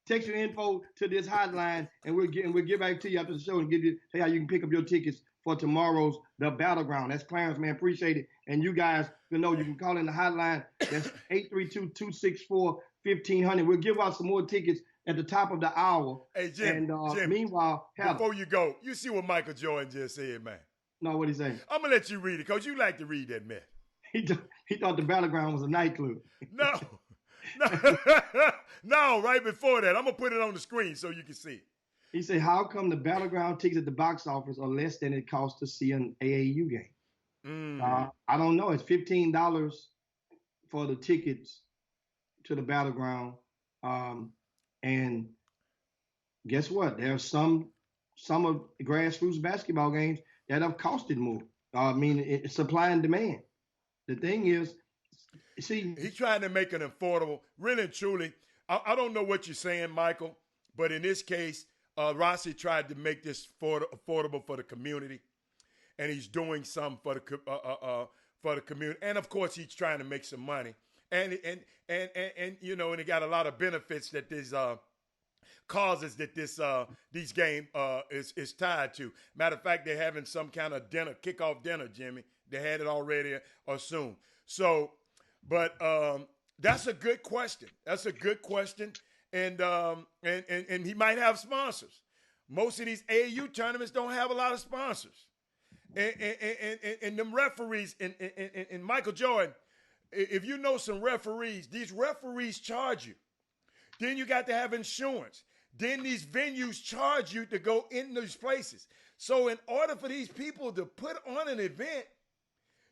text your info to this hotline, and we'll get back to you after the show and tell you how you can pick up your tickets for tomorrow's The Battleground. That's Clarence, man. Appreciate it. And you guys, you can call in the hotline. That's 832-264-1500. We'll give out some more tickets at the top of the hour. Hey, Jim. And meanwhile, before you go, you see what Michael Jordan just said, man. No, what he saying? I'm gonna let you read it, because you like to read that mess. He thought the Battleground was a nightclub. No, right before that. I'm going to put it on the screen so you can see it. He said, how come the Battleground tickets at the box office are less than it costs to see an AAU game? I don't know. It's $15 for the tickets to the Battleground. And guess what? There are some of the grassroots basketball games that have costed more. I mean, it's supply and demand. The thing is, see, he's trying to make it affordable. Really and truly, I don't know what you're saying, Michael, but in this case, Rossi tried to make this affordable for the community, and he's doing something for the community. And of course, he's trying to make some money. And he got a lot of benefits that this causes that these game is tied to. Matter of fact, they're having some kind of kickoff dinner, Jimmy. They had it already or soon. So, but that's a good question. And he might have sponsors. Most of these AAU tournaments don't have a lot of sponsors. And them referees and Michael Jordan, if you know some referees, these referees charge you. Then you got to have insurance. Then these venues charge you to go in these places. So in order for these people to put on an event,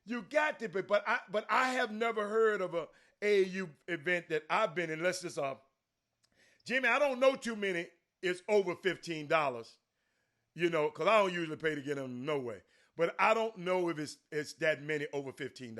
you got to be. But I have never heard of a AAU event that I've been in, unless it's Jimmy, I don't know too many. It's over $15 You know, because I don't usually pay to get them no way. But I don't know if it's that many over $15.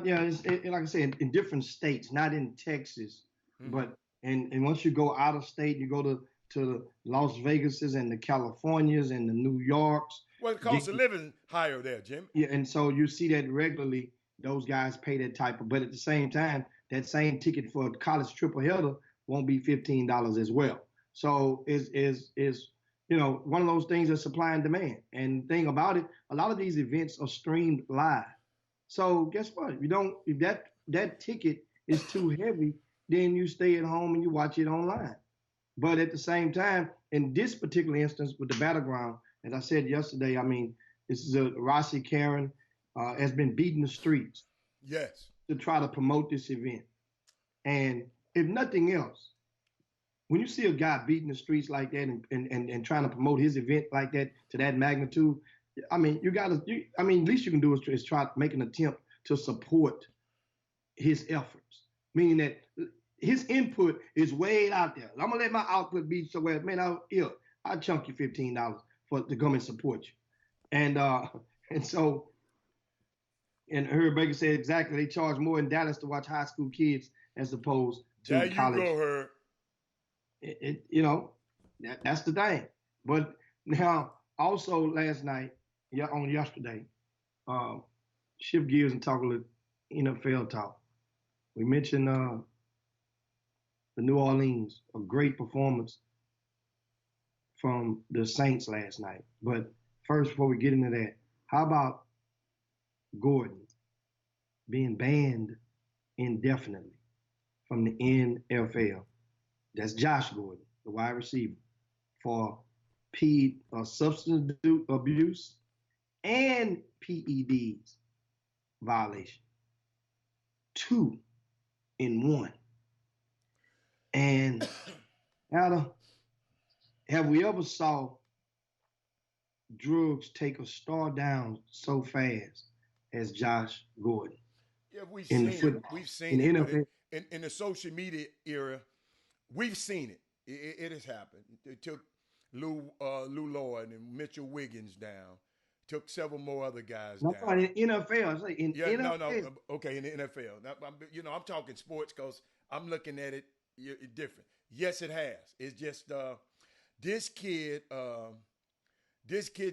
Yeah, like I said, in different states, not in Texas, but and once you go out of state, you go to the Las Vegases and the Californias and the New Yorks. Well, the cost of living higher there, Jim. Yeah, and so you see that regularly. Those guys pay that type of, but at the same time, that same ticket for a college triple header won't be $15 as well. So is one of those things that's supply and demand. And the thing about it, a lot of these events are streamed live. So guess what? If that ticket is too heavy, then you stay at home and you watch it online. But at the same time, in this particular instance with the battleground, as I said yesterday, I mean, this is a Rossi Karen has been beating the streets. Yes. To try to promote this event. And if nothing else, when you see a guy beating the streets like that and trying to promote his event like that to that magnitude, I mean, least you can do is try to make an attempt to support his efforts, meaning that his input is way out there. I'm gonna let my output be somewhere, man. I'll chunk you $15 to come and support you, and so. And Herb Baker said exactly. They charge more in Dallas to watch high school kids as opposed to there college. There you go, Herb. That's the thing. But now, also last night, yesterday, shift gears and talk a little NFL talk. We mentioned the New Orleans, a great performance from the Saints last night. But first, before we get into that, how about Gordon being banned indefinitely from the NFL? That's Josh Gordon, the wide receiver, for substance abuse and PEDs violation. 2 in 1. And Adam, have we ever saw drugs take a star down so fast as Josh Gordon? Yeah, we've seen it. In the social media era, we've seen it. It has happened. It took Lou Lloyd and Mitchell Wiggins down. Took several more other guys down. In NFL. NFL. No. Okay, in the NFL. Now, I'm talking sports because I'm looking at it different. Yes, it has. It's just this kid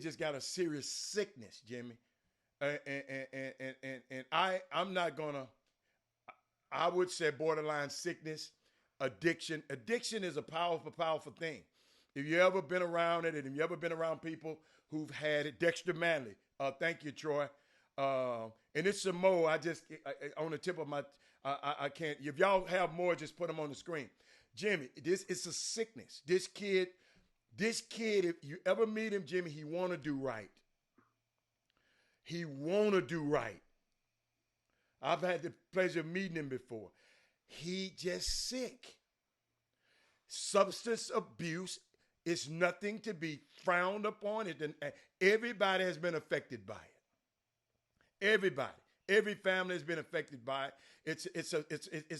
just got a serious sickness, Jimmy. And I'm not gonna. I would say borderline sickness, addiction. Addiction is a powerful thing. If you ever been around it, and if you ever been around people who've had it, Dexter Manley. Thank you, Troy. And it's some more. I on the tip of my. I can't. If y'all have more, just put them on the screen. Jimmy, it's a sickness. This kid, if you ever meet him, Jimmy, he want to do right. He want to do right. I've had the pleasure of meeting him before. He just sick. Substance abuse is nothing to be frowned upon. Everybody has been affected by it. Everybody. Every family has been affected by it. It's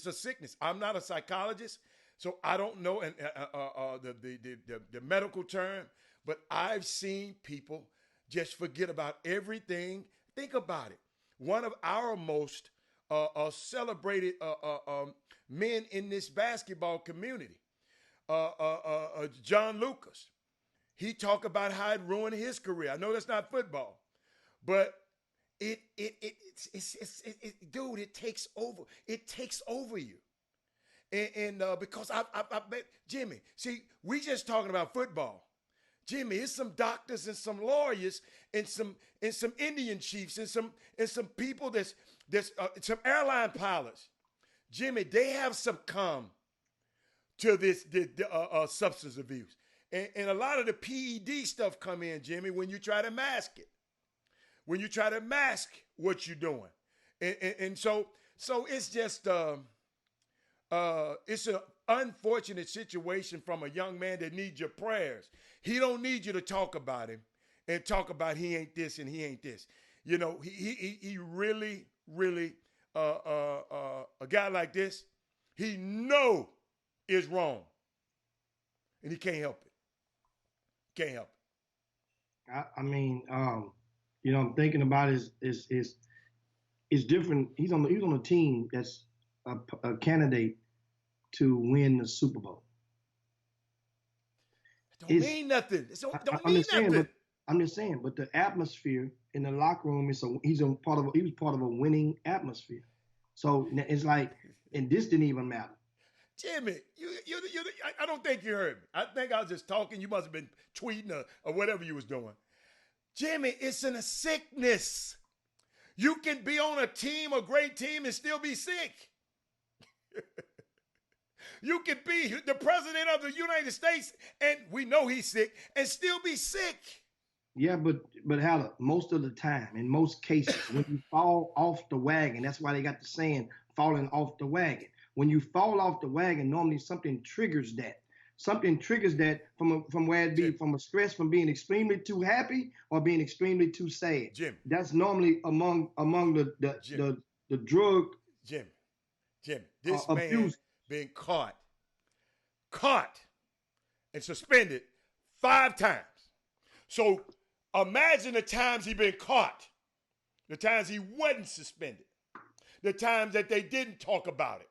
a sickness. I'm not a psychologist, so I don't know the medical term, but I've seen people just forget about everything. Think about it. One of our most celebrated men in this basketball community, John Lucas, he talked about how it ruined his career. I know that's not football, but dude, it takes over. It takes over you. And because I bet, Jimmy, see, we just talking about football. Jimmy, it's some doctors and some lawyers and some Indian chiefs and some people that's some airline pilots. Jimmy, they have succumbed to this substance abuse. And a lot of the PED stuff come in, Jimmy, when you try to mask it. When you try to mask what you're doing. And so it's just it's an unfortunate situation from a young man that needs your prayers. He don't need you to talk about him and talk about he ain't this and he ain't this. You know, he really, a guy like this, he know is wrong. And he can't help it. Can't help it. I mean, I'm thinking about is different. He's on a team that's a candidate to win the Super Bowl. Don't mean nothing. Don't mean nothing. I'm just saying, but the atmosphere in the locker room he was part of a winning atmosphere. So it's like, and this didn't even matter. Jimmy, I don't think you heard me. I think I was just talking. You must have been tweeting or whatever you was doing. Jimmy, it's in a sickness. You can be on a team, a great team, and still be sick. You can be the president of the United States, and we know he's sick, and still be sick. Yeah, but Haller, most of the time, in most cases, when you fall off the wagon, that's why they got the saying, falling off the wagon. When you fall off the wagon, normally something triggers that. Something triggers that from where it be, from a stress, from being extremely too happy or being extremely too sad. Jim. That's normally among the drug. Jim, this man abuse. Being caught and suspended 5 times. So imagine the times he been caught, the times he wasn't suspended, the times that they didn't talk about it.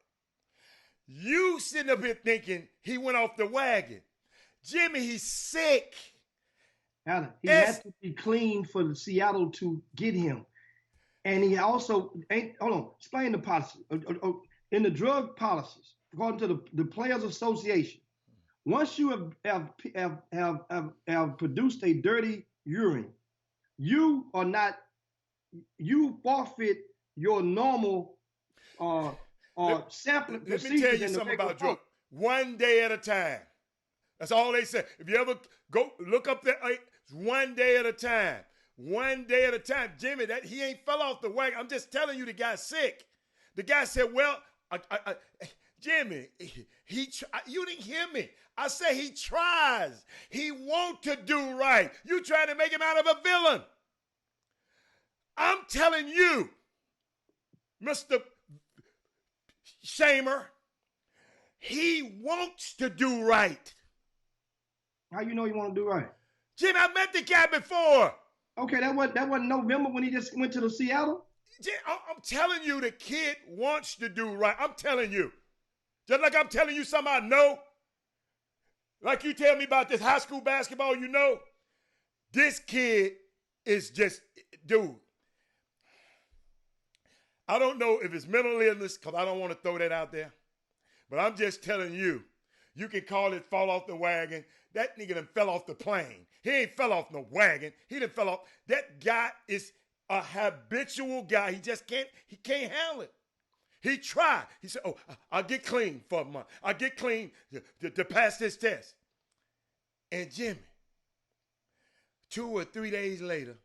You sitting up here thinking he went off the wagon. Jimmy, he's sick. Alan, he had to be clean for the Seattle to get him. And he also explain the policy. In the drug policies, according to the Players Association, once you have produced a dirty urine, you forfeit your normal sampling. Let me tell you something about drugs. 1 day at a time. That's all they say. If you ever go look up that, it's 1 day at a time. 1 day at a time. Jimmy, that he ain't fell off the wagon. I'm just telling you, the guy's sick. The guy said, well, Jimmy, you didn't hear me. I say he tries. He wants to do right. You trying to make him out of a villain. I'm telling you, Mr. Shamer, he wants to do right. How you know you want to do right? Jimmy, I met the guy before. Okay, that wasn't November when he just went to the Seattle? I'm telling you, the kid wants to do right. I'm telling you. Just like I'm telling you something I know. Like you tell me about this high school basketball, you know. This kid is just, dude. I don't know if it's mental illness, because I don't want to throw that out there. But I'm just telling you, you can call it fall off the wagon. That nigga done fell off the plane. He ain't fell off no wagon. He done fell off. That guy is a habitual guy. He can't handle it. He tried. He said, oh, I'll get clean for a month. I'll get clean to pass this test. And Jimmy, 2 or 3 days later,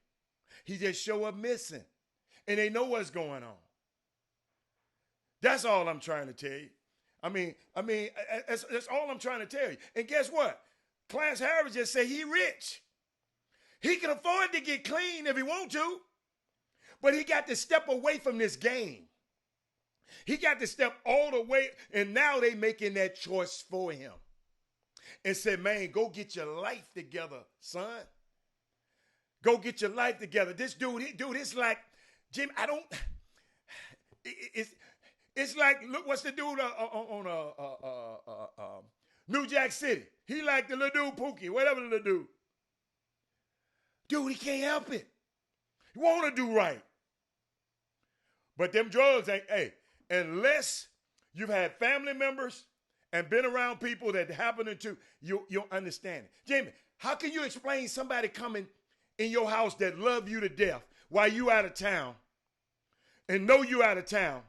he just show up missing. And they know what's going on. That's all I'm trying to tell you. I mean, that's all I'm trying to tell you. And guess what? Clarence Harris just said he rich. He can afford to get clean if he want to. But he got to step away from this game. He got to step all the way, and now they making that choice for him. And said, man, go get your life together, son. Go get your life together. This dude, it's like, Jim, it's like, look, what's the dude on New Jack City? He like the little dude Pookie, whatever the little dude. Dude, he can't help it. He want to do right. But them drugs ain't, unless you've had family members and been around people that happen to, you'll understand it. Jamie, how can you explain somebody coming in your house that love you to death while you out of town and know you out of town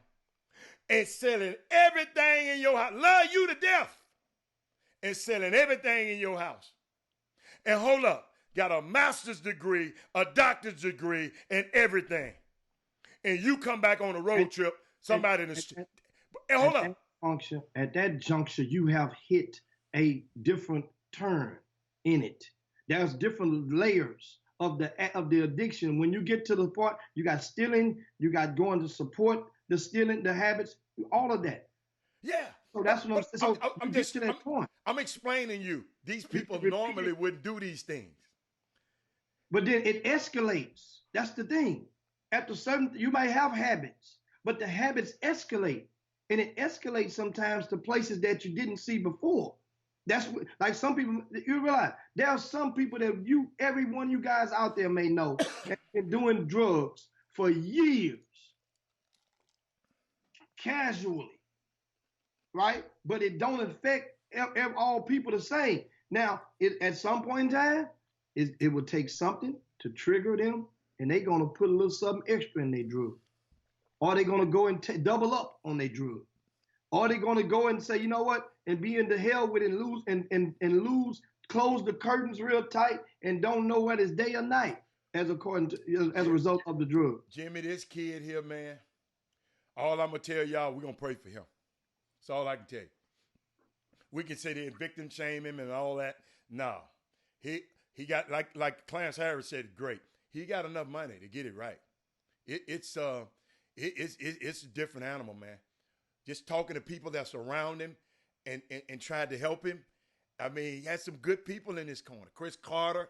and selling everything in your house, love you to death and selling everything in your house? And hold up, got a master's degree, a doctor's degree, and everything. And you come back on a road trip, somebody in the street. And hold up. At that juncture, you have hit a different turn in it. There's different layers of the addiction. When you get to the part, you got stealing, you got going to support the stealing, the habits, all of that. Yeah. So that's what I'm saying. So I'm you get just to that point. I'm explaining you. These people repeat normally it. wouldn't do these things. But then it escalates. That's the thing. After certain, you might have habits, but the habits escalate, and it escalates sometimes to places that you didn't see before. That's what, like some people. You realize there are some people that every one of you guys out there may know, have been doing drugs for years, casually, right? But it don't affect all people the same. Now, at some point in time, it will take something to trigger them, and they're gonna put a little something extra in their drug, or they're gonna go and double up on their drug, or they're gonna go and say, you know what, and be in the hell with it and lose and lose, close the curtains real tight, and don't know whether it's day or night, as a result of the drug. Jimmy, this kid here, man. All I'm gonna tell y'all, we're gonna pray for him. That's all I can tell you. We can say they victim shame him and all that. No, he got like Clarence Harris said, great. He got enough money to get it right. It's a different animal, man. Just talking to people that surround him and tried to help him. I mean, he had some good people in his corner. Chris Carter,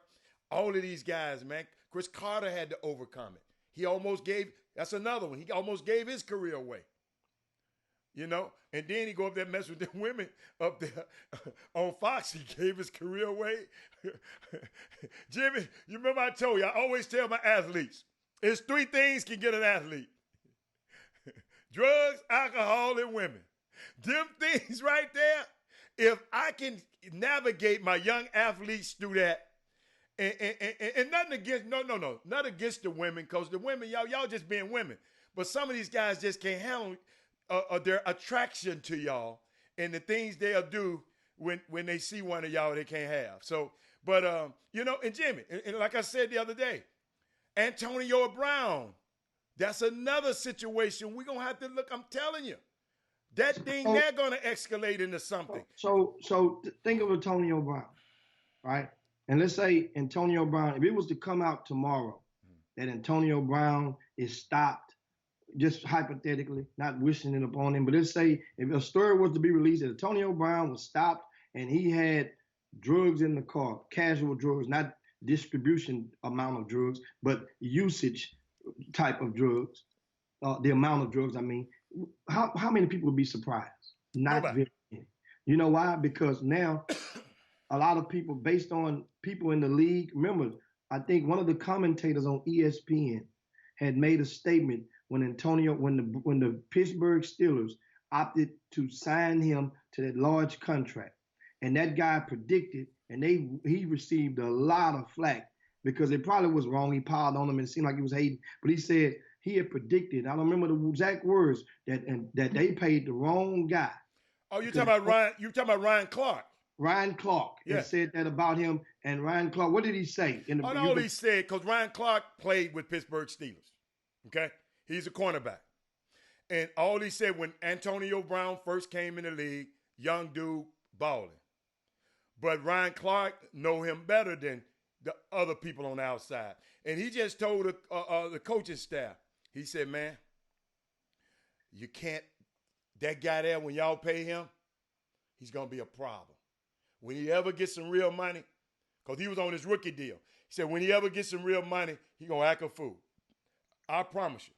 all of these guys, man. Chris Carter had to overcome it. He almost gave, that's another one. He almost gave his career away. You know, and then he go up there and mess with the women up there on Fox. He gave his career away. Jimmy, you remember I told you, I always tell my athletes, there's 3 things can get an athlete. Drugs, alcohol, and women. Them things right there, if I can navigate my young athletes through that, and nothing against, not against the women, because the women, y'all just being women. But some of these guys just can't handle their attraction to y'all and the things they'll do when they see one of y'all they can't have. So, but you know, and Jimmy, and like I said the other day, Antonio Brown, that's another situation we're gonna have to look. I'm telling you, that thing they're gonna escalate into something. So think of Antonio Brown, right? And let's say Antonio Brown, if it was to come out tomorrow that Antonio Brown is stopped, just hypothetically, not wishing it upon him, but let's say if a story was to be released that Antonio Brown was stopped and he had drugs in the car, casual drugs, not distribution amount of drugs, but usage type of drugs, the amount of drugs, I mean, how many people would be surprised? Not Nobody. very many. You know why? Because now a lot of people, based on people in the league, remember, I think one of the commentators on ESPN had made a statement when the Pittsburgh Steelers opted to sign him to that large contract. And that guy predicted, and he received a lot of flack because it probably was wrong. He piled on him and it seemed like he was hating. But he said he had predicted, I don't remember the exact words, that they paid the wrong guy. Oh, you're talking about Ryan Clark. Ryan Clark Yeah. said that about him. And Ryan Clark, what did he say? All he said, because Ryan Clark played with Pittsburgh Steelers. Okay? He's a cornerback. And all he said when Antonio Brown first came in the league, young dude, balling. But Ryan Clark know him better than the other people on the outside. And he just told the coaching staff, he said, man, you can't, that guy there, when y'all pay him, he's going to be a problem. When he ever gets some real money, because he was on his rookie deal, he said when he ever gets some real money, he going to act a fool. I promise you.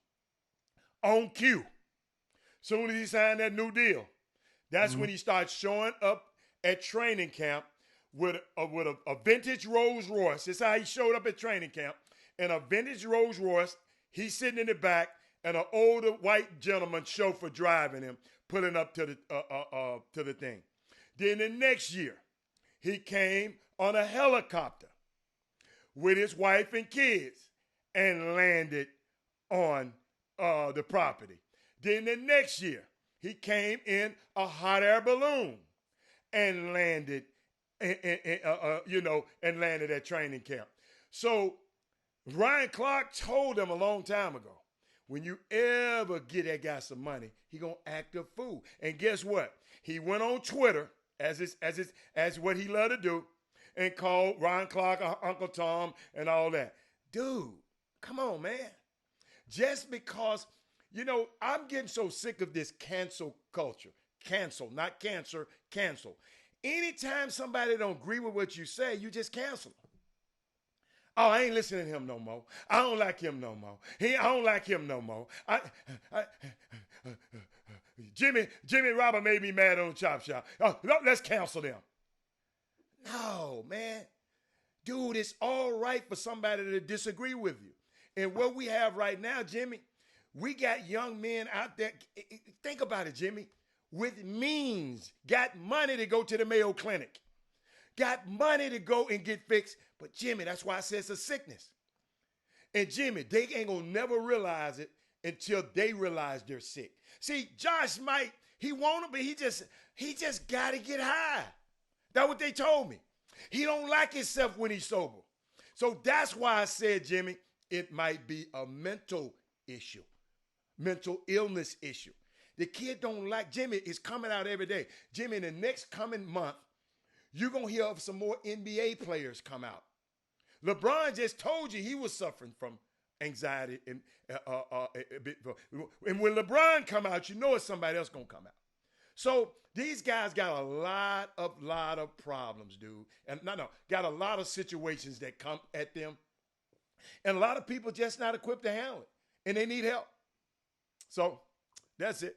On cue. Soon as he signed that new deal, that's when he starts showing up at training camp with a vintage Rolls Royce. That's how he showed up at training camp. And a vintage Rolls Royce, he's sitting in the back, and an older white gentleman chauffeur driving him, pulling up to the thing. Then the next year, he came on a helicopter with his wife and kids and landed on the property. Then the next year, he came in a hot air balloon and landed, and landed at training camp. So Ryan Clark told him a long time ago, when you ever get that guy some money, he gonna act a fool. And guess what? He went on Twitter as what he loved to do, and called Ryan Clark Uncle Tom and all that. Dude, come on, man. Just because, I'm getting so sick of this cancel culture. cancel, not cancer, cancel. Anytime somebody don't agree with what you say, you just cancel them. Oh, I ain't listening to him no more. I don't like him no more. I don't like him no more. Jimmy Robert made me mad on Chop Shop. Oh, let's cancel them. No, man. Dude, it's all right for somebody to disagree with you. And what we have right now, Jimmy, we got young men out there. Think about it, Jimmy. With means, got money to go to the Mayo Clinic. Got money to go and get fixed. But Jimmy, that's why I say it's a sickness. And Jimmy, they ain't gonna never realize it until they realize they're sick. See, Josh might, he want to, but he just gotta get high. That's what they told me. He don't like himself when he's sober. So that's why I said, Jimmy, it might be a mental issue, mental illness issue. The kid don't like, Jimmy is coming out every day. Jimmy, in the next coming month, you're going to hear of some more NBA players come out. LeBron just told you he was suffering from anxiety. And when LeBron come out, you know it's somebody else going to come out. So these guys got a lot of problems, dude. And got a lot of situations that come at them. And a lot of people just not equipped to handle it. And they need help. So that's it.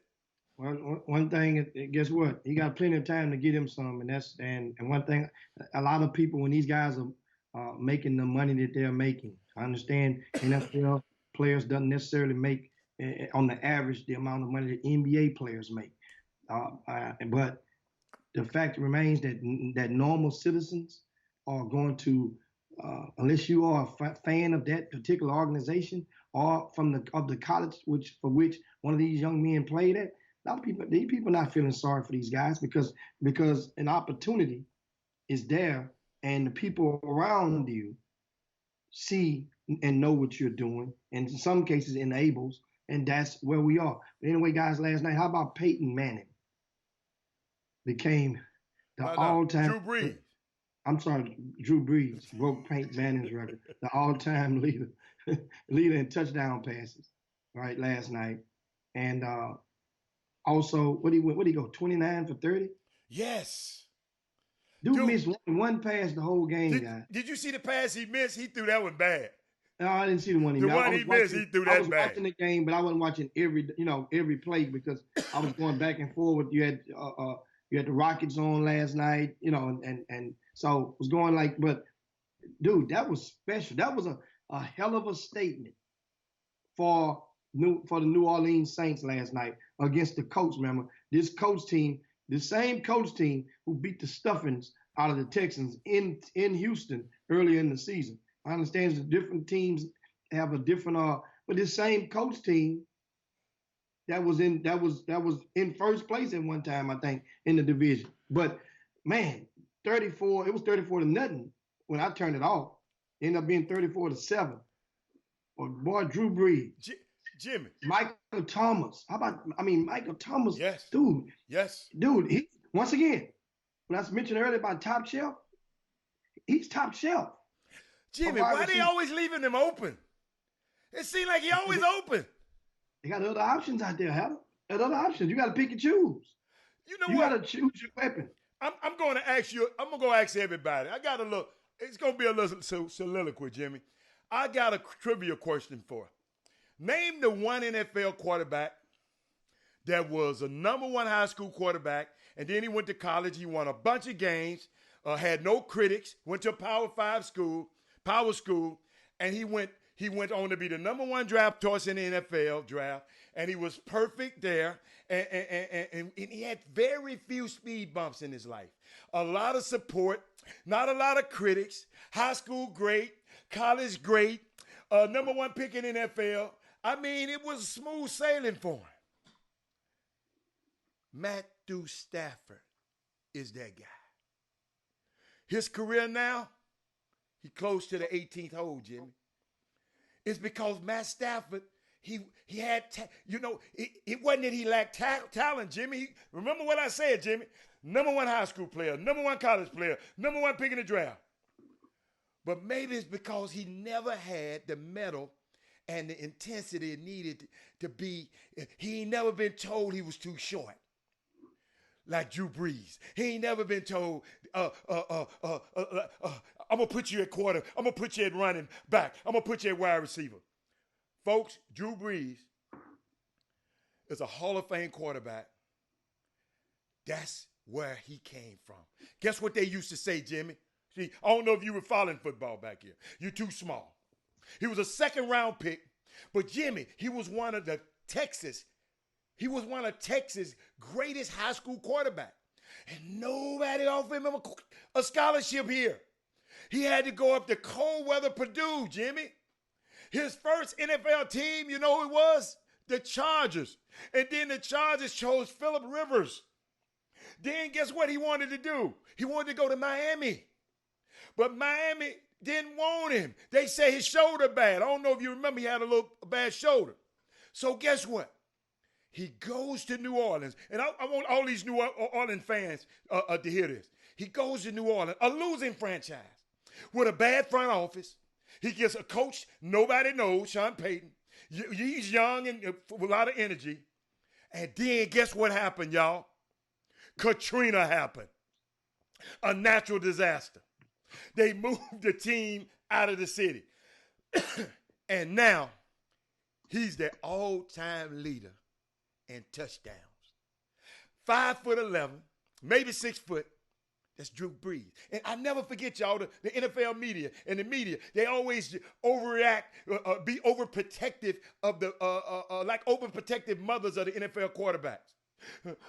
One thing, guess what? He got plenty of time to get him some, and one thing, a lot of people, when these guys are making the money that they're making, I understand NFL players doesn't necessarily make on the average the amount of money that NBA players make, but the fact remains that normal citizens are going to, unless you are a fan of that particular organization or of the college for which one of these young men played at. A lot of people, these people are not feeling sorry for these guys because an opportunity is there and the people around you see and know what you're doing, and in some cases enables, and that's where we are. But anyway, guys, last night, how about Peyton Manning became the all-time Drew Brees. I'm sorry, Drew Brees broke Peyton Manning's record, the all-time leader in touchdown passes, right, last night. And also, what he go, 29 for 30? Yes. Dude missed one pass the whole game, guys. Did you see the pass he missed? He threw that one bad. No, I didn't see the one he missed. The one he missed, he threw that bad. I was watching the game, but I wasn't watching every play because I was going back and forth. You had the Rockets on last night, and so it was going like, but dude, that was special. That was a hell of a statement for the New Orleans Saints last night against the Colts. Remember, this Colts team, the same Colts team who beat the stuffings out of the Texans in Houston earlier in the season. I understand the different teams have a different but this same Colts team that was in first place at one time, I think, in the division. But man, it was 34 to nothing when I turned it off. It ended up being 34-7. But boy, Drew Brees. Jimmy. Michael Thomas. Michael Thomas. Yes. Dude. Yes. Dude, once again, when I was mentioned earlier about top shelf, he's top shelf. Jimmy, why they always leaving him open? It seems like he always open. They got other options out there, Heather. There's other options. You got to pick and choose. You know what? You got to choose your weapon. I'm going to ask you. I'm going to go ask everybody. I got a look. It's going to be a little soliloquy, Jimmy. I got a trivia question for you. Name the one NFL quarterback that was a number one high school quarterback, and then he went to college. He won a bunch of games, had no critics, went to a power school, and he went on to be the number one draft choice in the NFL draft, and he was perfect there, and he had very few speed bumps in his life. A lot of support, not a lot of critics, high school great, college great, number one pick in the NFL. I mean, it was smooth sailing for him. Matthew Stafford is that guy. His career now, he close to the 18th hole, Jimmy. It's because Matt Stafford, he had, it wasn't that he lacked talent, Jimmy. Remember what I said, Jimmy. Number one high school player, number one college player, number one pick in the draft. But maybe it's because he never had the mettle and the intensity it needed to be. He ain't never been told he was too short. like Drew Brees. He ain't never been told, I'm going to put you at quarter. I'm going to put you at running back. I'm going to put you at wide receiver. Folks, Drew Brees is a Hall of Fame quarterback. That's where he came from. Guess what they used to say, Jimmy? See, I don't know if you were following football back here. You're too small. He was a second-round pick, but Jimmy, he was one of Texas' greatest high school quarterbacks. And nobody offered him a scholarship here. He had to go up to cold weather Purdue, Jimmy. His first NFL team, you know who it was? The Chargers. And then the Chargers chose Phillip Rivers. Then guess what he wanted to do? He wanted to go to Miami. But Miami didn't want him. They say his shoulder bad. I don't know if you remember, he had a little bad shoulder. So guess what? He goes to New Orleans. And I want all these New Orleans fans to hear this. He goes to New Orleans, a losing franchise, with a bad front office. He gets a coach nobody knows, Sean Payton. He's young and with a lot of energy. And then guess what happened, y'all? Katrina happened. A natural disaster. They moved the team out of the city. And now he's the all-time leader in touchdowns. 5'11", maybe 6 foot. That's Drew Brees. And I never forget, y'all, the NFL media and the media, they always overreact, be overprotective of like overprotective mothers of the NFL quarterbacks.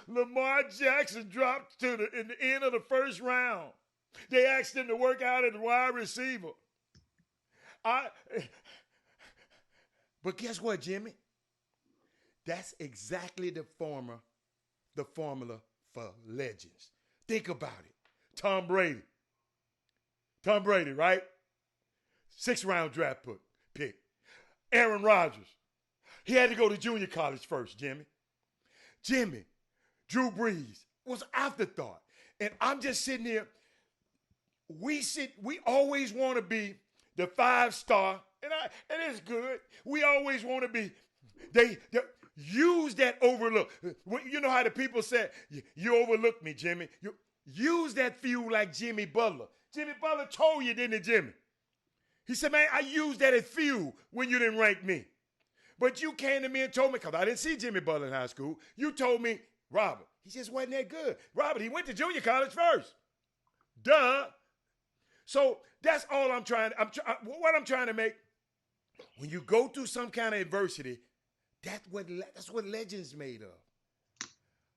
Lamar Jackson dropped in the end of the first round. They asked him to work out as a wide receiver. But guess what, Jimmy? That's exactly the formula for legends. Think about it. Tom Brady, right? 6th round draft pick. Aaron Rodgers. He had to go to junior college first, Jimmy. Drew Brees was afterthought. And I'm just sitting here. We always want to be the 5-star, and it's good. We always want to be, they use that overlook. You know how the people say, you overlooked me, Jimmy. You use that few like Jimmy Butler. Jimmy Butler told you, didn't he, Jimmy? He said, man, I used that as fuel when you didn't rank me. But you came to me and told me, because I didn't see Jimmy Butler in high school, you told me, Robert, he just wasn't that good. Robert, he went to junior college first. Duh. So that's all I'm trying. What I'm trying to make. When you go through some kind of adversity, that's what legends made of.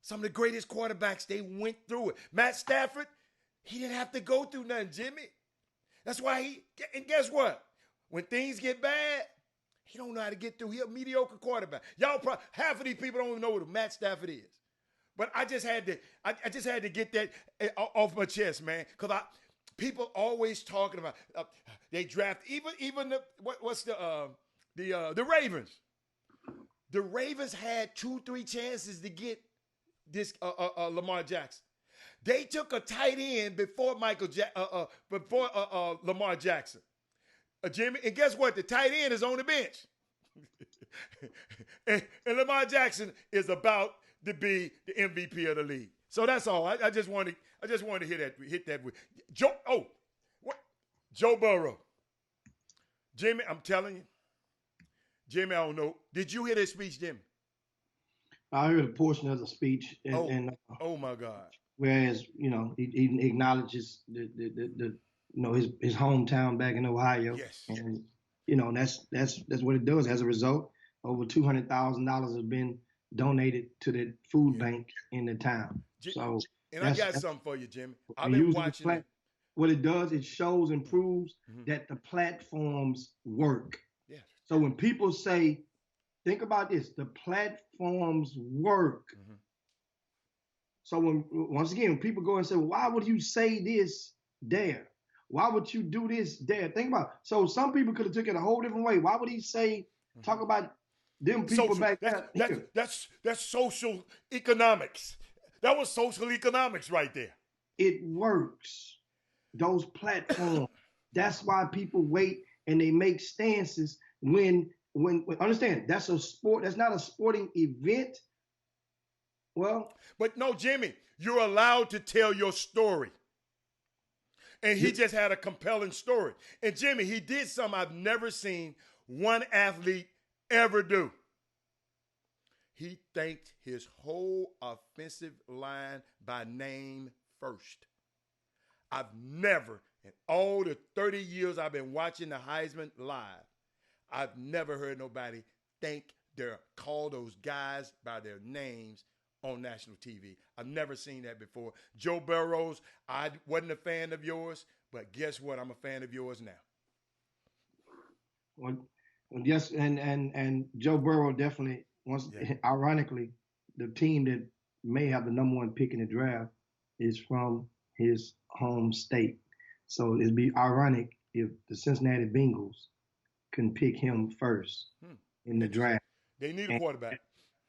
Some of the greatest quarterbacks, they went through it. Matt Stafford, he didn't have to go through nothing, Jimmy. That's why and guess what? When things get bad, he don't know how to get through. He's a mediocre quarterback. Half of these people don't even know what Matt Stafford is. But I just had to get that off my chest, man, because people always talking about they draft even the Ravens. The Ravens had 2-3 chances to get this Lamar Jackson. They took a tight end before Lamar Jackson. Jimmy, and guess what? The tight end is on the bench. and Lamar Jackson is about to be the MVP of the league. So that's all. I just wanted to hit that with Joe Burrow. Jimmy, I'm telling you. Jimmy, I don't know. Did you hear that speech, Jimmy? I heard a portion of the speech, oh my God! Whereas he acknowledges his hometown back in Ohio, yes, and that's what it does. As a result, over $200,000 has been donated to the food bank in the town. So, and I got something for you, Jimmy. I've been watching it. What it does, it shows and proves that the platforms work. Yeah. So when people say, think about this, the platforms work. Mm-hmm. So once again, when people go and say, well, why would you say this there? Why would you do this there? Think about it. So some people could have took it a whole different way. Why would he say, talk about them people back there? That's social economics. That was social economics right there. It works. Those platforms. That's why people wait and they make stances when understand, that's a sport. That's not a sporting event Well, But no, Jimmy, you're allowed to tell your story. And he just had a compelling story. And Jimmy, he did something I've never seen one athlete ever do. He thanked his whole offensive line by name first. I've never, in all the 30 years I've been watching the Heisman live, I've never heard nobody call those guys by their names on national TV. I've never seen that before. Joe Burrows, I wasn't a fan of yours, but guess what? I'm a fan of yours now. well, yes, and Joe Burrow definitely wants. Yeah. Ironically, the team that may have the number one pick in the draft is from his home state. So it'd be ironic if the Cincinnati Bengals can pick him first in the draft. They need a quarterback.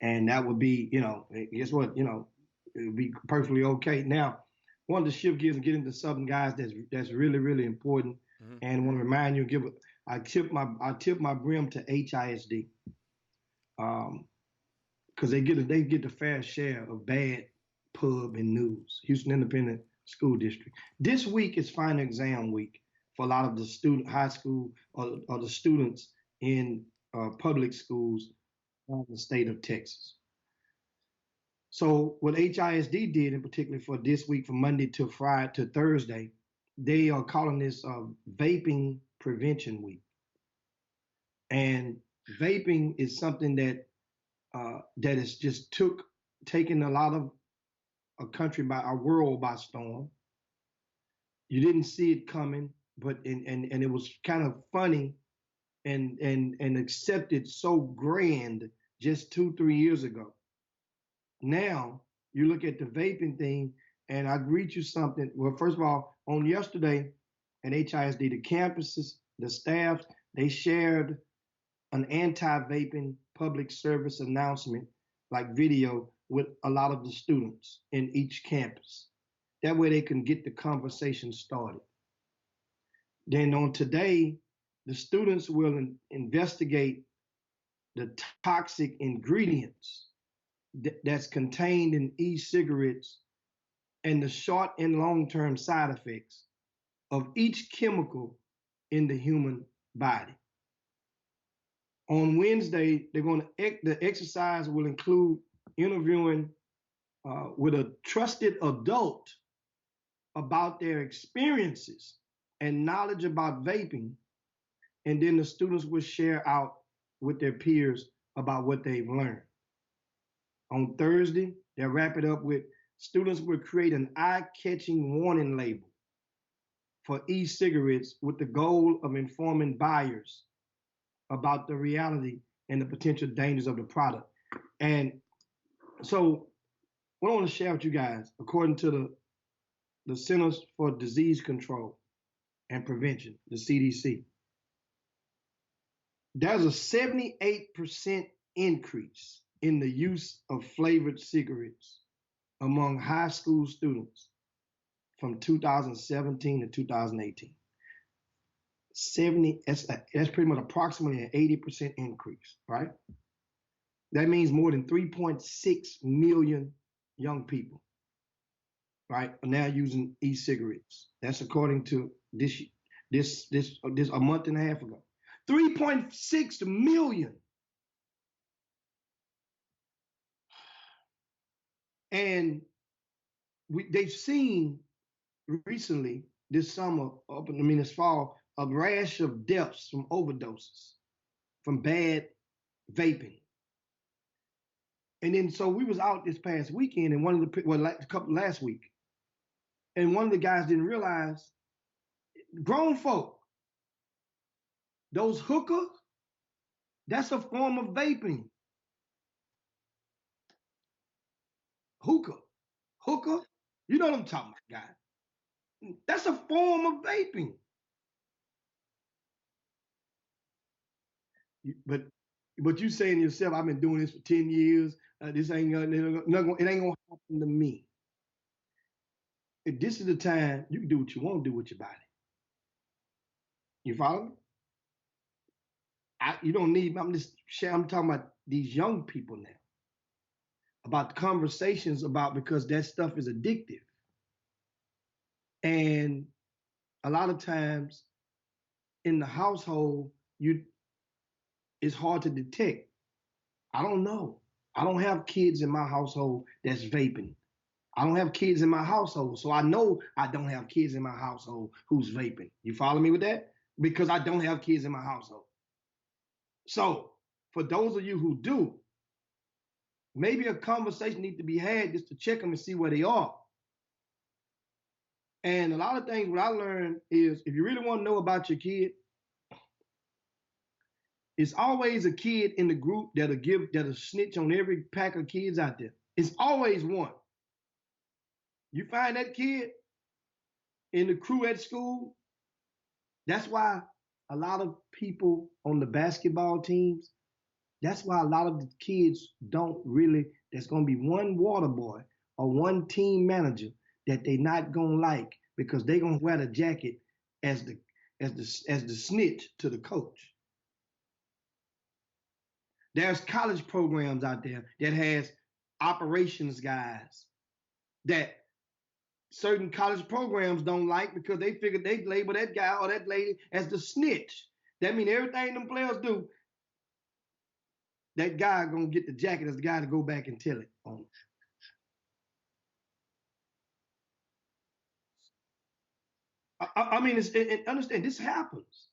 And that would be, guess what? It would be perfectly okay. Now, wanted to shift gears and get into Southern guys that's really, really important. And want to remind you, I tip my brim to HISD. Because they get the fair share of bad pub and news. Houston Independent School District. This week is final exam week for a lot of the high school or the students in public schools in the state of Texas. So what HISD did in particular for this week, from Monday to Friday to Thursday, they are calling this Vaping Prevention Week. And vaping is something that has just taken a lot of our world by storm. You didn't see it coming, but and it was kind of funny and accepted so grand just 2-3 years ago. Now you look at the vaping thing, and I read you something. Well, first of all, on yesterday at HISD, the campuses, the staff, they shared an anti-vaping public service announcement, like video, with a lot of the students in each campus. That way they can get the conversation started. Then on today, the students will investigate the toxic ingredients that's contained in e-cigarettes and the short and long-term side effects of each chemical in the human body. On Wednesday, the exercise will include interviewing with a trusted adult about their experiences and knowledge about vaping, and then the students will share out with their peers about what they've learned. On Thursday, they'll wrap it up with students will create an eye-catching warning label for e-cigarettes with the goal of informing buyers about the reality and the potential dangers of the product. And so what I want to share with you guys, according to the Centers for Disease Control and Prevention, the CDC, there's a 78% increase in the use of flavored cigarettes among high school students from 2017 to 2018. That's pretty much approximately an 80% increase, right? That means more than 3.6 million young people, right, are now using e-cigarettes. That's according to this a month and a half ago. 3.6 million. And they've seen recently this summer, this fall, a rash of deaths from overdoses, from bad vaping. And then so we was out this past weekend, and last week, and one of the guys didn't realize, grown folk, those hookahs, that's a form of vaping. Hookah, you know what I'm talking about, guy. That's a form of vaping. But you saying to yourself, I've been doing this for 10 years. This ain't it ain't gonna happen to me. If this is the time, you can do what you want to do with your body. You follow me? You don't need. I'm talking about these young people now. about conversations about, because that stuff is addictive. And a lot of times in the household, it's hard to detect. I don't know. I don't have kids in my household that's vaping. I don't have kids in my household, so I know I don't have kids in my household who's vaping. You follow me with that? Because I don't have kids in my household. So for those of you who do, maybe a conversation needs to be had just to check them and see where they are. And a lot of things, what I learned is, if you really want to know about your kid, it's always a kid in the group that'll snitch on every pack of kids out there. It's always one. You find that kid in the crew at school. That's why a lot of people on the basketball teams, that's why a lot of the kids don't really, there's going to be one water boy or one team manager that they not going to like, because they going to wear the jacket as the snitch to the coach. There's college programs out there that has operations guys that certain college programs don't like, because they figure they label that guy or that lady as the snitch. That means everything them players do, that guy gonna get the jacket as the guy to go back and tell it on. I mean, understand, this happens.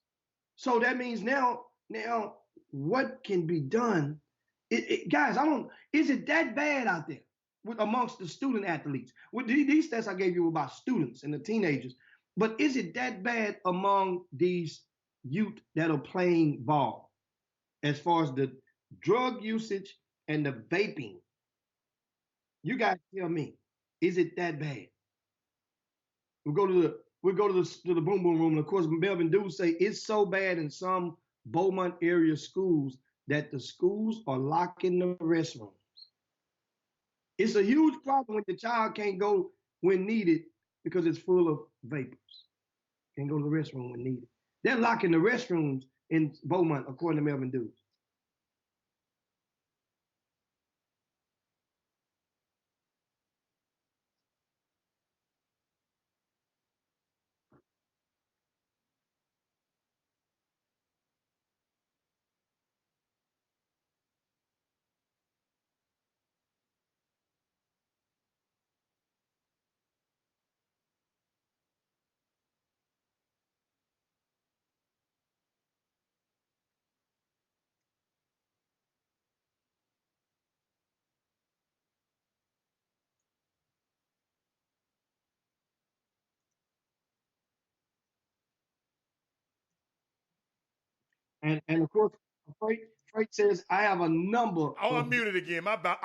So that means now what can be done? Guys, is it that bad out there amongst the student athletes? With these stats I gave you about students and the teenagers, but is it that bad among these youth that are playing ball, as far as the drug usage and the vaping? You guys tell me, is it that bad? We'll go to the boom boom room, and of course Melvin do say it's so bad in some Beaumont area schools that the schools are locking the restrooms. It's a huge problem when the child can't go when needed because it's full of vapors. Can't go to the restroom when needed. They're locking the restrooms in Beaumont, according to Melvin Dews. And of course, Freight says, I have a number. Oh, I'm muted again. My bad.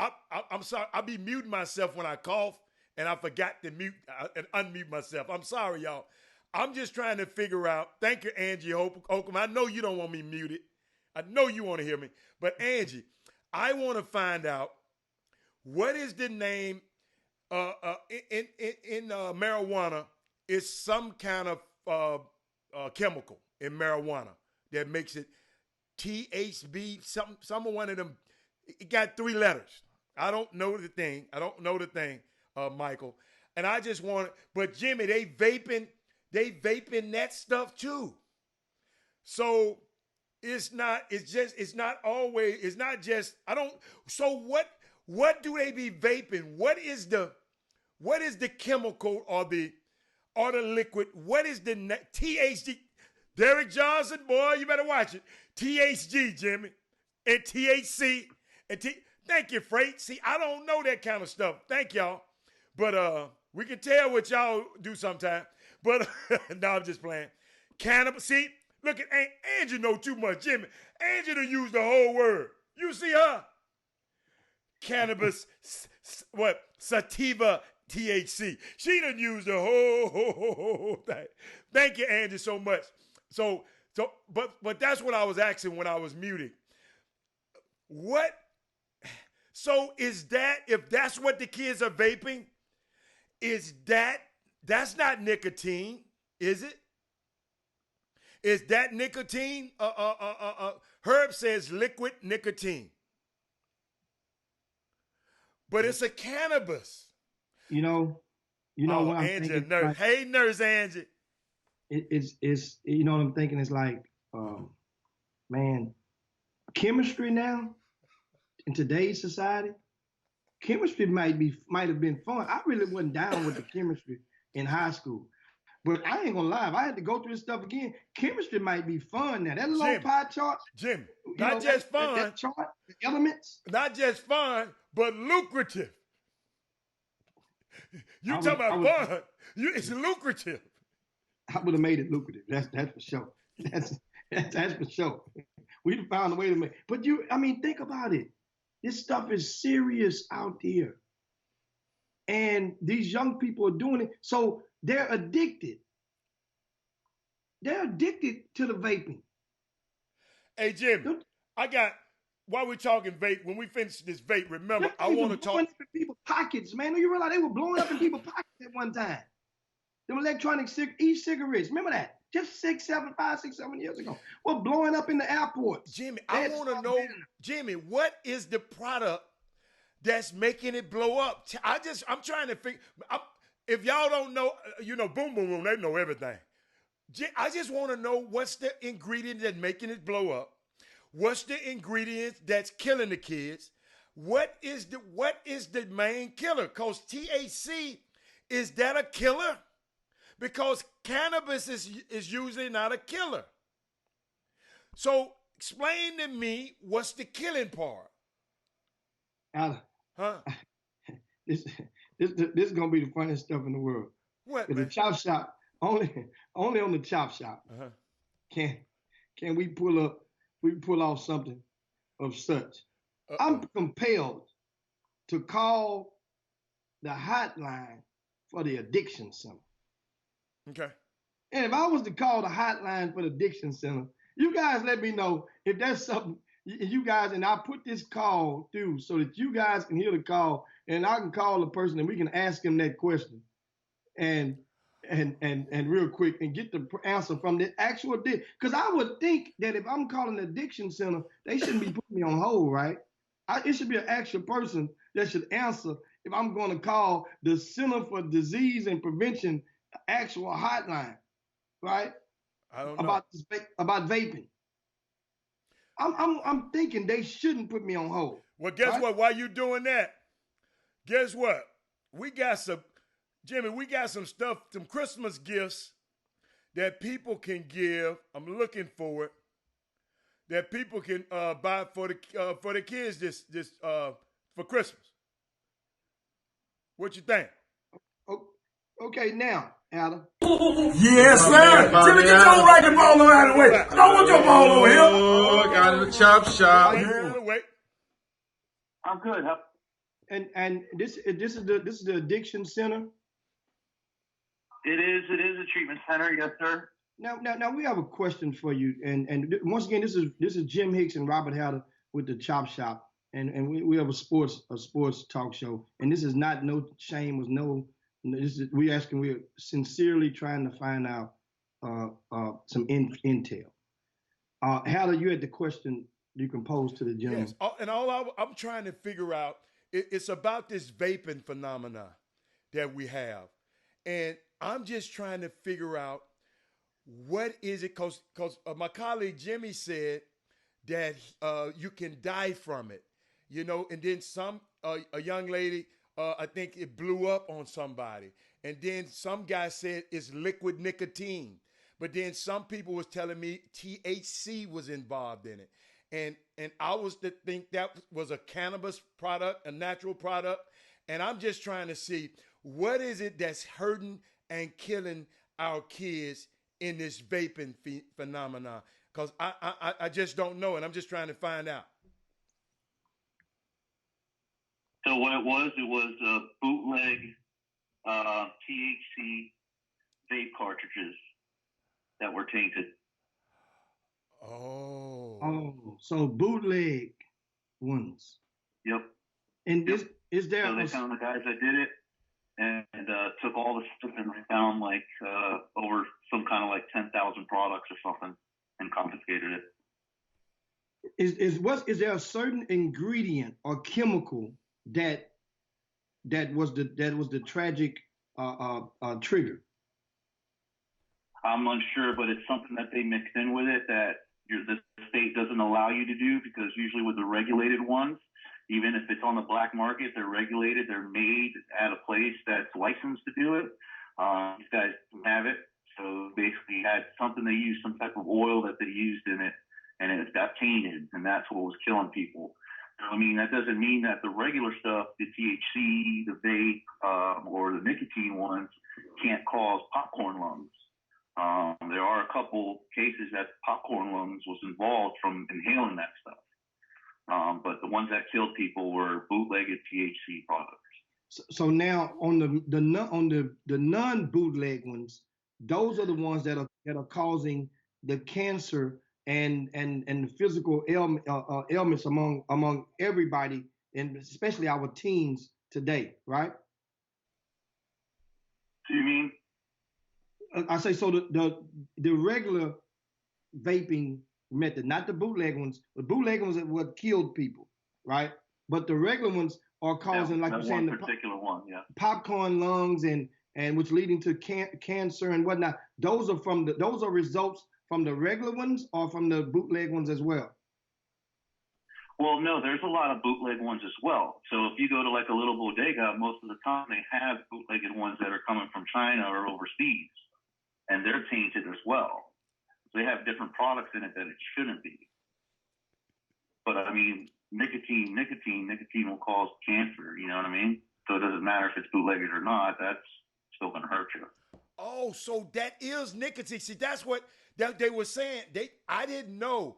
I'm sorry. I be muting myself when I cough, and I forgot to mute and unmute myself. I'm sorry, y'all. I'm just trying to figure out. Thank you, Angie Holcomb. I know you don't want me muted. I know you want to hear me. But Angie, I want to find out, what is the name in marijuana? Is some kind of chemical in marijuana that makes it THB, some one of them. It got 3 letters. I don't know the thing, Michael. And I just want, but Jimmy, they vaping that stuff too. So it's not just, so what do they be vaping? What is the chemical or the liquid? What is the THC? Derek Johnson, boy, you better watch it. THG, Jimmy, and THC, thank you, Freight. See, I don't know that kind of stuff. Thank y'all. But we can tell what y'all do sometime. But no, I'm just playing. Cannabis. See, look at Angie know too much, Jimmy. Angie done used the whole word. You see her? Cannabis, sativa, THC. She done used the whole thing. Thank you, Angie, so much. But that's what I was asking when I was muted. What? So is that, if that's what the kids are vaping, that's not nicotine, is it? Is that nicotine? Herb says liquid nicotine. but it's a cannabis. You know Oh, what I'm Angie, thinking? nurse. Like, Hey, nurse Angie. it's you know what I'm thinking? It's like, man, chemistry now in today's society, chemistry might have been fun. I really wasn't down with the chemistry in high school. But I ain't gonna lie, if I had to go through this stuff again, chemistry might be fun now. That little pie chart, Jimmy, you not know, just fun, that chart, the elements. not just fun, but lucrative. You talking about fun? It's lucrative. I would have made it lucrative. That's for sure. That's for sure. We'd found a way to make. But think about it. This stuff is serious out here, and these young people are doing it. So they're addicted. They're addicted to the vaping. Hey, Jimmy, while we're talking vape, when we finish this vape, remember, I want to talk. Blowing up in people's pockets, man. Do you realize they were blowing up in people's pockets at one time? Them electronic e-cigarettes. Remember that? Just 6, 7 years ago. We're blowing up in the airports. Jimmy, I want to know, Jimmy, what is the product that's making it blow up? I'm trying to figure. If y'all don't know, Boom Boom Room, they know everything. I just want to know what's the ingredient that's making it blow up. What's the ingredient that's killing the kids? What is the main killer? Because THC, is that a killer? Because cannabis is usually not a killer. So explain to me what's the killing part. Alan, huh? This is gonna be the funniest stuff in the world. What, man? The chop shop, only on the chop shop can we pull off something of such. I'm compelled to call the hotline for the addiction center. Okay. And if I was to call the hotline for the addiction center, you guys let me know if that's something you guys, and I put this call through so that you guys can hear the call and I can call the person and we can ask him that question and real quick and get the answer from the actual addiction. Because I would think that if I'm calling the addiction center, they shouldn't be putting me on hold, right? It should be an actual person that should answer if I'm going to call the Center for Disease and Prevention actual hotline, right? I don't know. About vaping. I'm thinking they shouldn't put me on hold. Well, guess what? While you doing that, guess what? We got some stuff, some Christmas gifts that people can give. I'm looking for it. That people can buy for the kids this for Christmas. What you think? Okay, now, Adam. Yes, sir. Jimmy, get your racket ball out of the way. I don't want your ball over here. Oh, got in the chop shop. Wait. I'm good. And this is the addiction center. It is a treatment center, yes, sir. Now we have a question for you, and once again, this is Jim Hicks and Robert Hatter with the Chop Shop, and we have a sports talk show, and this is not no shame, was no. We're sincerely trying to find out some intel. Hatter, you had the question you can pose to the gentleman. Yes, and I'm trying to figure out, it's about this vaping phenomena that we have. And I'm just trying to figure out what is it, because my colleague Jimmy said that you can die from it, and then a young lady, I think it blew up on somebody. And then some guy said it's liquid nicotine. But then some people was telling me THC was involved in it. And I was to think that was a cannabis product, a natural product. And I'm just trying to see what is it that's hurting and killing our kids in this vaping phenomenon. Because I just don't know, and I'm just trying to find out. So what it was bootleg THC vape cartridges that were tainted. Oh, so bootleg ones. Yep. And is there? So they found the guys that did it and took all the stuff and found over some kind of 10,000 products or something and confiscated it. Is there a certain ingredient or chemical that that was the tragic trigger? I'm unsure, but it's something that they mixed in with it that the state doesn't allow you to do, because usually with the regulated ones, even if it's on the black market, they're regulated, they're made at a place that's licensed to do it. These guys don't have it. So basically had something they used, some type of oil that they used in it, and it got tainted, and that's what was killing people. I mean, that doesn't mean that the regular stuff, the THC, the vape, or the nicotine ones, can't cause popcorn lungs. There are a couple cases that popcorn lungs was involved from inhaling that stuff. But the ones that killed people were bootlegged THC products. So now on the non-bootleg ones, those are the ones that are causing the cancer and the physical ailments among everybody, and especially our teens today, right? Do you mean? I say so. The regular vaping method, not the bootleg ones. The bootleg ones are what killed people, right? But the regular ones are causing, like you're saying, one particular one, yeah, popcorn lungs and which leading to cancer and whatnot. Those are results from the regular ones or from the bootleg ones as well? Well, no, there's a lot of bootleg ones as well. So if you go to like a little bodega, most of the time they have bootlegged ones that are coming from China or overseas, and they're tainted as well. They have different products in it that it shouldn't be. But I mean, nicotine will cause cancer. You know what I mean? So it doesn't matter if it's bootlegged or not. That's still going to hurt you. Oh, so that is nicotine. See, that's what they were saying. I didn't know.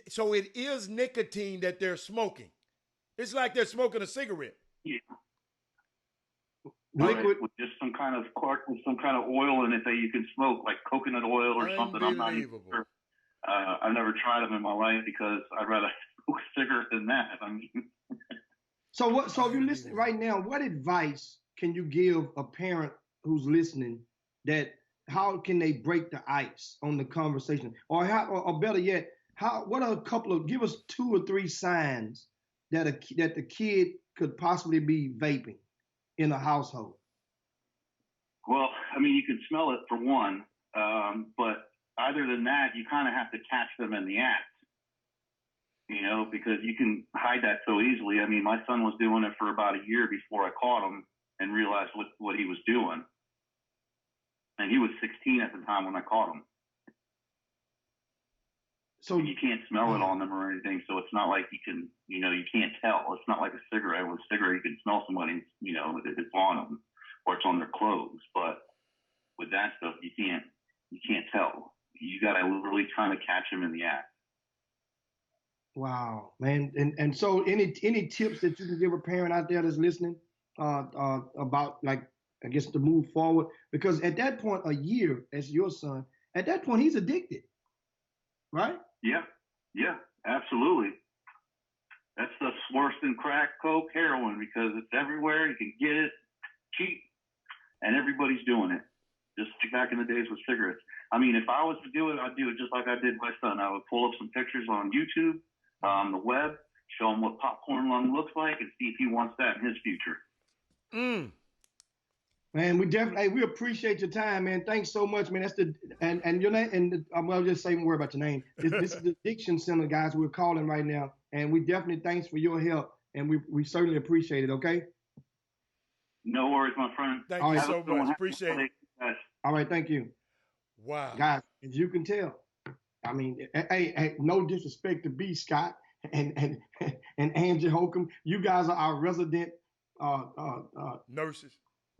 So it is nicotine that they're smoking. It's like they're smoking a cigarette. Yeah. Liquid with just some kind of cork with some kind of oil in it that you can smoke, like coconut oil or something. I'm not even sure. I've never tried them in my life because I'd rather smoke a cigarette than that. I mean. So if you're listening right now, what advice can you give a parent who's listening that how can they break the ice on the conversation, or better yet, what are a couple of, give us 2 or 3 signs that the kid could possibly be vaping in a household? Well, I mean, you can smell it for one, but other than that, you kind of have to catch them in the act, you know, because you can hide that so easily. I mean, my son was doing it for about a year before I caught him and realized what he was doing. And he was 16 at the time when I caught him. So you can't smell it on them or anything. So it's not like you can, you know, you can't tell. It's not like a cigarette. With a cigarette, you can smell somebody, you know, if it's on them or it's on their clothes. But with that stuff, you can't tell. You got to literally kind of catch them in the act. Wow, man. And so any tips that you can give a parent out there that's listening about, like, I guess, to move forward? Because at that point, a year, as your son, at that point, he's addicted, right? Yeah, absolutely. That stuff's worse than crack, coke, heroin, because it's everywhere. You can get it cheap, and everybody's doing it. Just like back in the days with cigarettes. I mean, if I was to do it, I'd do it just like I did my son. I would pull up some pictures on YouTube, the web, show him what popcorn lung looks like, and see if he wants that in his future. Man, we appreciate your time, man. Thanks so much, man. That's and your name, and I'll just say one word about your name. This is the Addiction Center, guys. We're calling right now, and we definitely thanks for your help, and we certainly appreciate it. Okay. No worries, my friend. Thank you so much. Appreciate it. All right, thank you. Wow, guys, as you can tell, I mean, hey, no disrespect to B. Scott and Angie Holcomb. You guys are our resident nurses,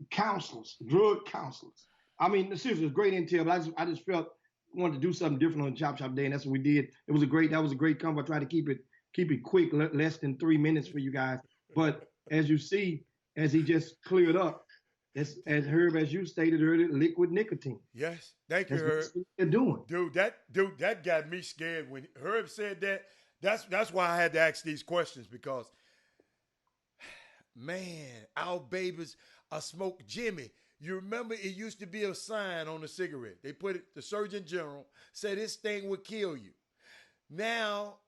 counselors, drug counselors. I mean, seriously, it was great intel, but I just felt wanted to do something different on Chop Shop Day, and that's what we did. That was a great combo. I tried to keep it quick, less than 3 minutes for you guys. But as you see, as he just cleared up, as Herb, as you stated earlier, liquid nicotine. Yes, thank you, Herb. What they're doing, dude. That got me scared when Herb said that. That's why I had to ask these questions, because, man, our babies are smoke Jimmy. You remember it used to be a sign on the cigarette. They put it, the Surgeon General said this thing would kill you. Now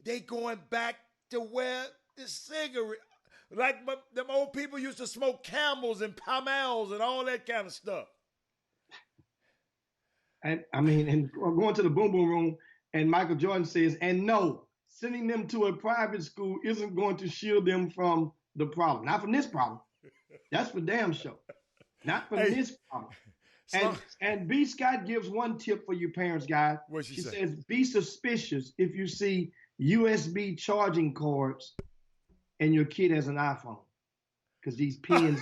they going back to where the cigarette. Like them old people used to smoke Camels and Pamels and all that kind of stuff. And I mean, and going to the boom boom room, and Michael Jordan says, and no, sending them to a private school isn't going to shield them from the problem. Not from this problem. That's for damn sure. Not from this problem. And B. Scott gives one tip for you parents, guys. What'd she say? Says, be suspicious if you see USB charging cords and your kid has an iPhone. Because these pins.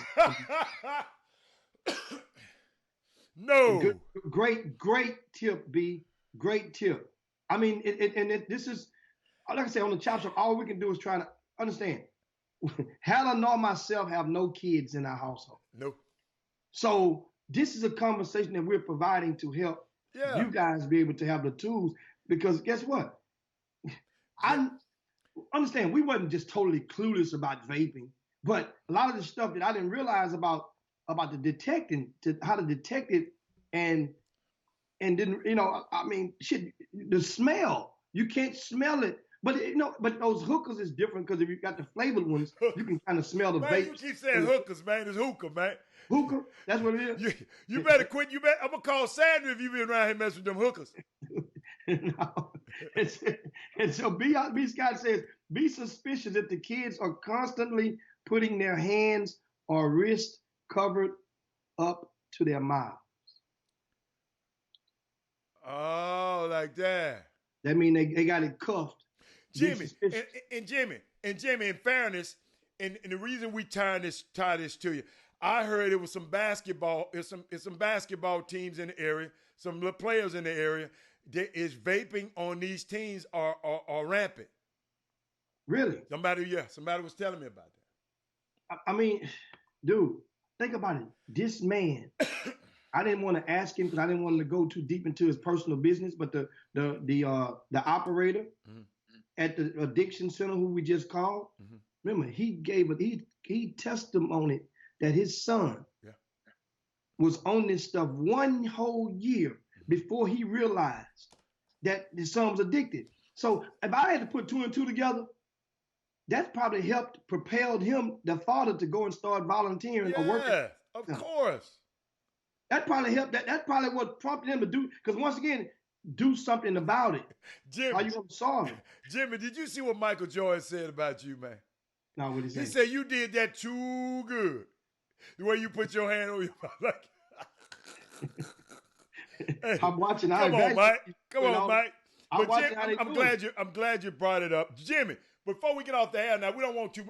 No. Great tip, B. Great tip. I mean, this is, like I said, on the Chop Shop, all we can do is try to understand. Helen nor myself have no kids in our household. Nope. So this is a conversation that we're providing to help you guys be able to have the tools. Because guess what? I understand we wasn't just totally clueless about vaping, but a lot of the stuff that I didn't realize about the detecting, how to detect it, and didn't, I mean, shit, the smell, you can't smell it. But but those hookers is different because if you got the flavored ones, you can kind of smell the vape. You keep saying hookers, man. It's hookah, man. Hookah, that's what it is. You better quit. I'm gonna call Sandra if you been around here messing with them hookers. No. And so B. Scott says, be suspicious if the kids are constantly putting their hands or wrists covered up to their mouths. Oh, like that. That means they got it cuffed. Jimmy, Jimmy, in fairness, and the reason we tie this to you, I heard it was some basketball, it's some basketball teams in the area, some players in the area. There is vaping on these teams are rampant. Really? Somebody was telling me about that. I mean, dude, think about it. This man, I didn't want to ask him because I didn't want him to go too deep into his personal business, but the operator at the addiction center who we just called, remember, he testimonied that his son was on this stuff one whole year before he realized that his son was addicted. So if I had to put two and two together, that probably helped propel him, the father, to go and start volunteering or working. Yeah, of course. That probably helped. That's probably what prompted him to do. Because once again, do something about it. Jimmy, how you gonna solve it? Jimmy, did you see what Michael Jordan said about you, man? No, what he said? He said you did that too good. The way you put your hand on your mouth, hey, I'm watching. Come on, Mike. I'm watching Jim, how they I'm glad you brought it up, Jimmy. Before we get off the air, now we don't want to.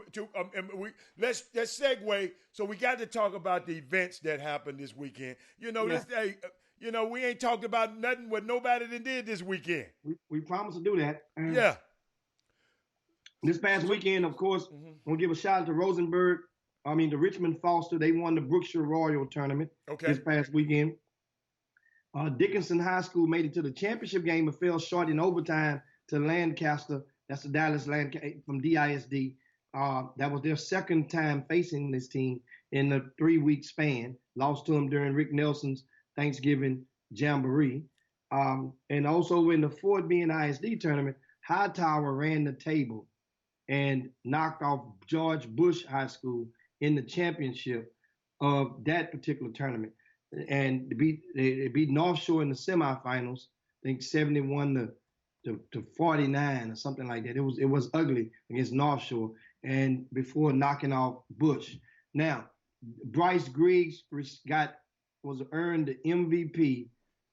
Let's segue. So we got to talk about the events that happened this weekend. This day. We ain't talked about nothing what nobody did this weekend. We promised to do that. Yeah. This past weekend, of course, I'm gonna give a shout out to Rosenberg. The Richmond Foster. They won the Brookshire Royal Tournament this past weekend. Dickinson High School made it to the championship game but fell short in overtime to Lancaster. That's the Dallas from DISD. That was their second time facing this team in a 3-week span. Lost to them during Rick Nelson's Thanksgiving Jamboree. And also in the Fort Bend ISD tournament, Hightower ran the table and knocked off George Bush High School in the championship of that particular tournament. And they beat North Shore in the semifinals, I think 71 to 49 or something like that. It was ugly against North Shore, and before knocking off Bush. Now, Bryce Griggs was earned the MVP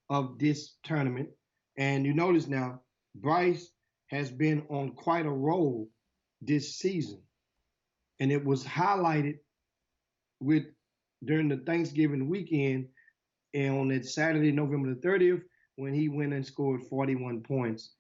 of this tournament, and you notice now Bryce has been on quite a roll this season, and it was highlighted during the Thanksgiving weekend and on that Saturday, November the 30th, when he went and scored 41 points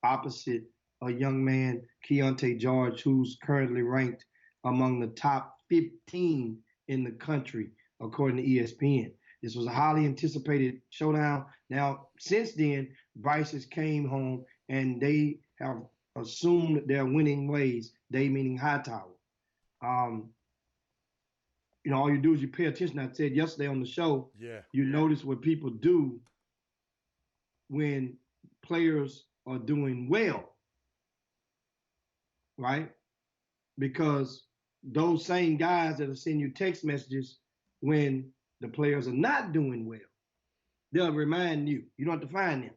opposite a young man, Keontae George, who's currently ranked among the top 15 in the country, according to ESPN. This was a highly anticipated showdown. Now, since then, Bryce has came home and they have assumed their winning ways, they meaning Hightower. All you do is you pay attention. I said yesterday on the show, you notice what people do when players are doing well, right? Because those same guys that'll send you text messages when the players are not doing well. They'll remind you. You don't have to find them.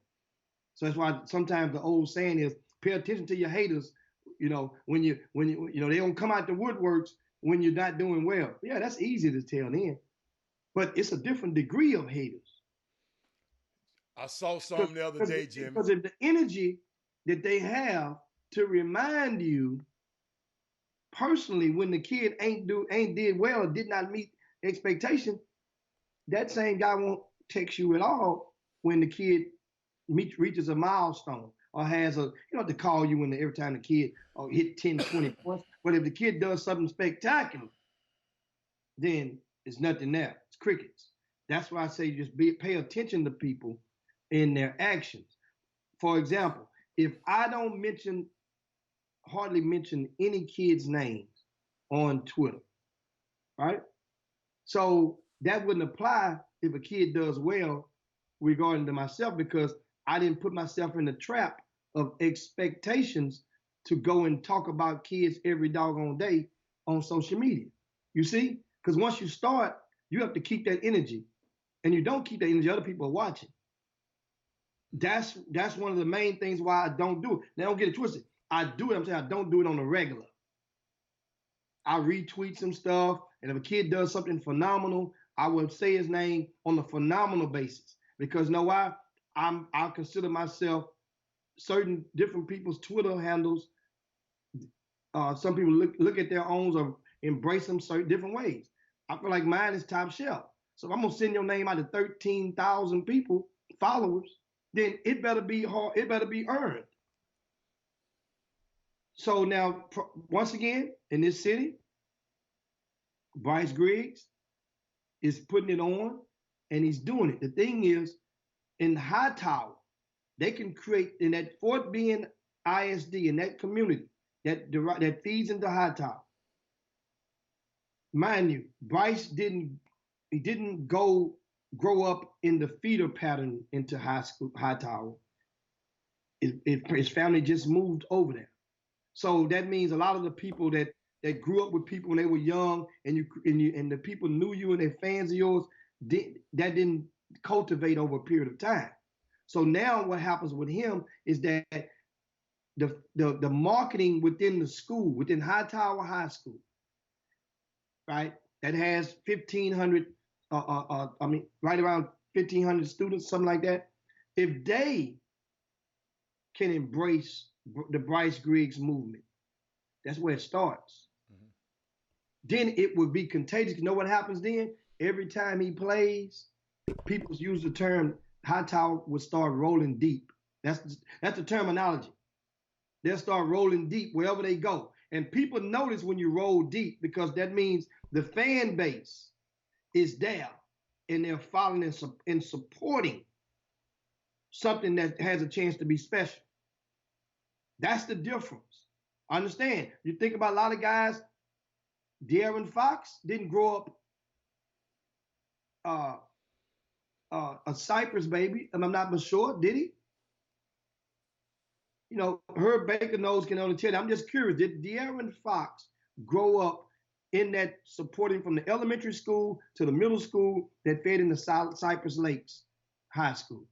So that's why sometimes the old saying is, pay attention to your haters. When they don't come out the woodworks when you're not doing well. Yeah, that's easy to tell then. But it's a different degree of haters. I saw something the other day, Jimmy. Because of the energy that they have to remind you personally when the kid ain't did well or did not meet expectation, that same guy won't text you at all when the kid reaches a milestone or has to call you every time the kid hit 10, 20 points. But if the kid does something spectacular, then it's nothing there. It's crickets. That's why I say just pay attention to people in their actions. For example, if I don't hardly mention any kid's names on Twitter, right? So that wouldn't apply if a kid does well regarding to myself, because I didn't put myself in the trap of expectations to go and talk about kids every doggone day on social media. You see? Because once you start, you have to keep that energy. And you don't keep that energy, other people are watching. That's one of the main things why I don't do it. Now, don't get it twisted. I do it. I'm saying I don't do it on a regular. I retweet some stuff, and if a kid does something phenomenal, I will say his name on a phenomenal basis. Because you know why? I consider myself certain different people's Twitter handles. Some people look at their own or embrace them certain different ways. I feel like mine is top shelf. So if I'm gonna send your name out to 13,000 people, followers, then it better be hard. It better be earned. So now, once again, in this city, Bryce Griggs is putting it on, and he's doing it. The thing is, in Hightower, they can create in that Fort Bend ISD in that community that feeds into Hightower. Mind you, Bryce didn't grow up in the feeder pattern into Hightower. His family just moved over there. So that means a lot of the people that grew up with people when they were young, and the people knew you and they're fans of yours, that didn't cultivate over a period of time. So now what happens with him is that the marketing within the school, within Hightower High School, right, that has 1,500, right around 1,500 students, something like that. If they can embrace the Bryce Griggs movement, that's where it starts. Mm-hmm. Then it would be contagious. You know what happens then? Every time he plays, people use the term Hightower would start rolling deep. That's the terminology. They'll start rolling deep wherever they go. And people notice when you roll deep, because that means the fan base is there and they're following and supporting something that has a chance to be special. That's the difference. Understand? You think about a lot of guys, De'Aaron Fox didn't grow up a Cypress baby, and I'm not sure, did he? Herb Baker knows, can only tell you. I'm just curious, did De'Aaron Fox grow up in that supporting from the elementary school to the middle school that fed into Cypress Lakes High School?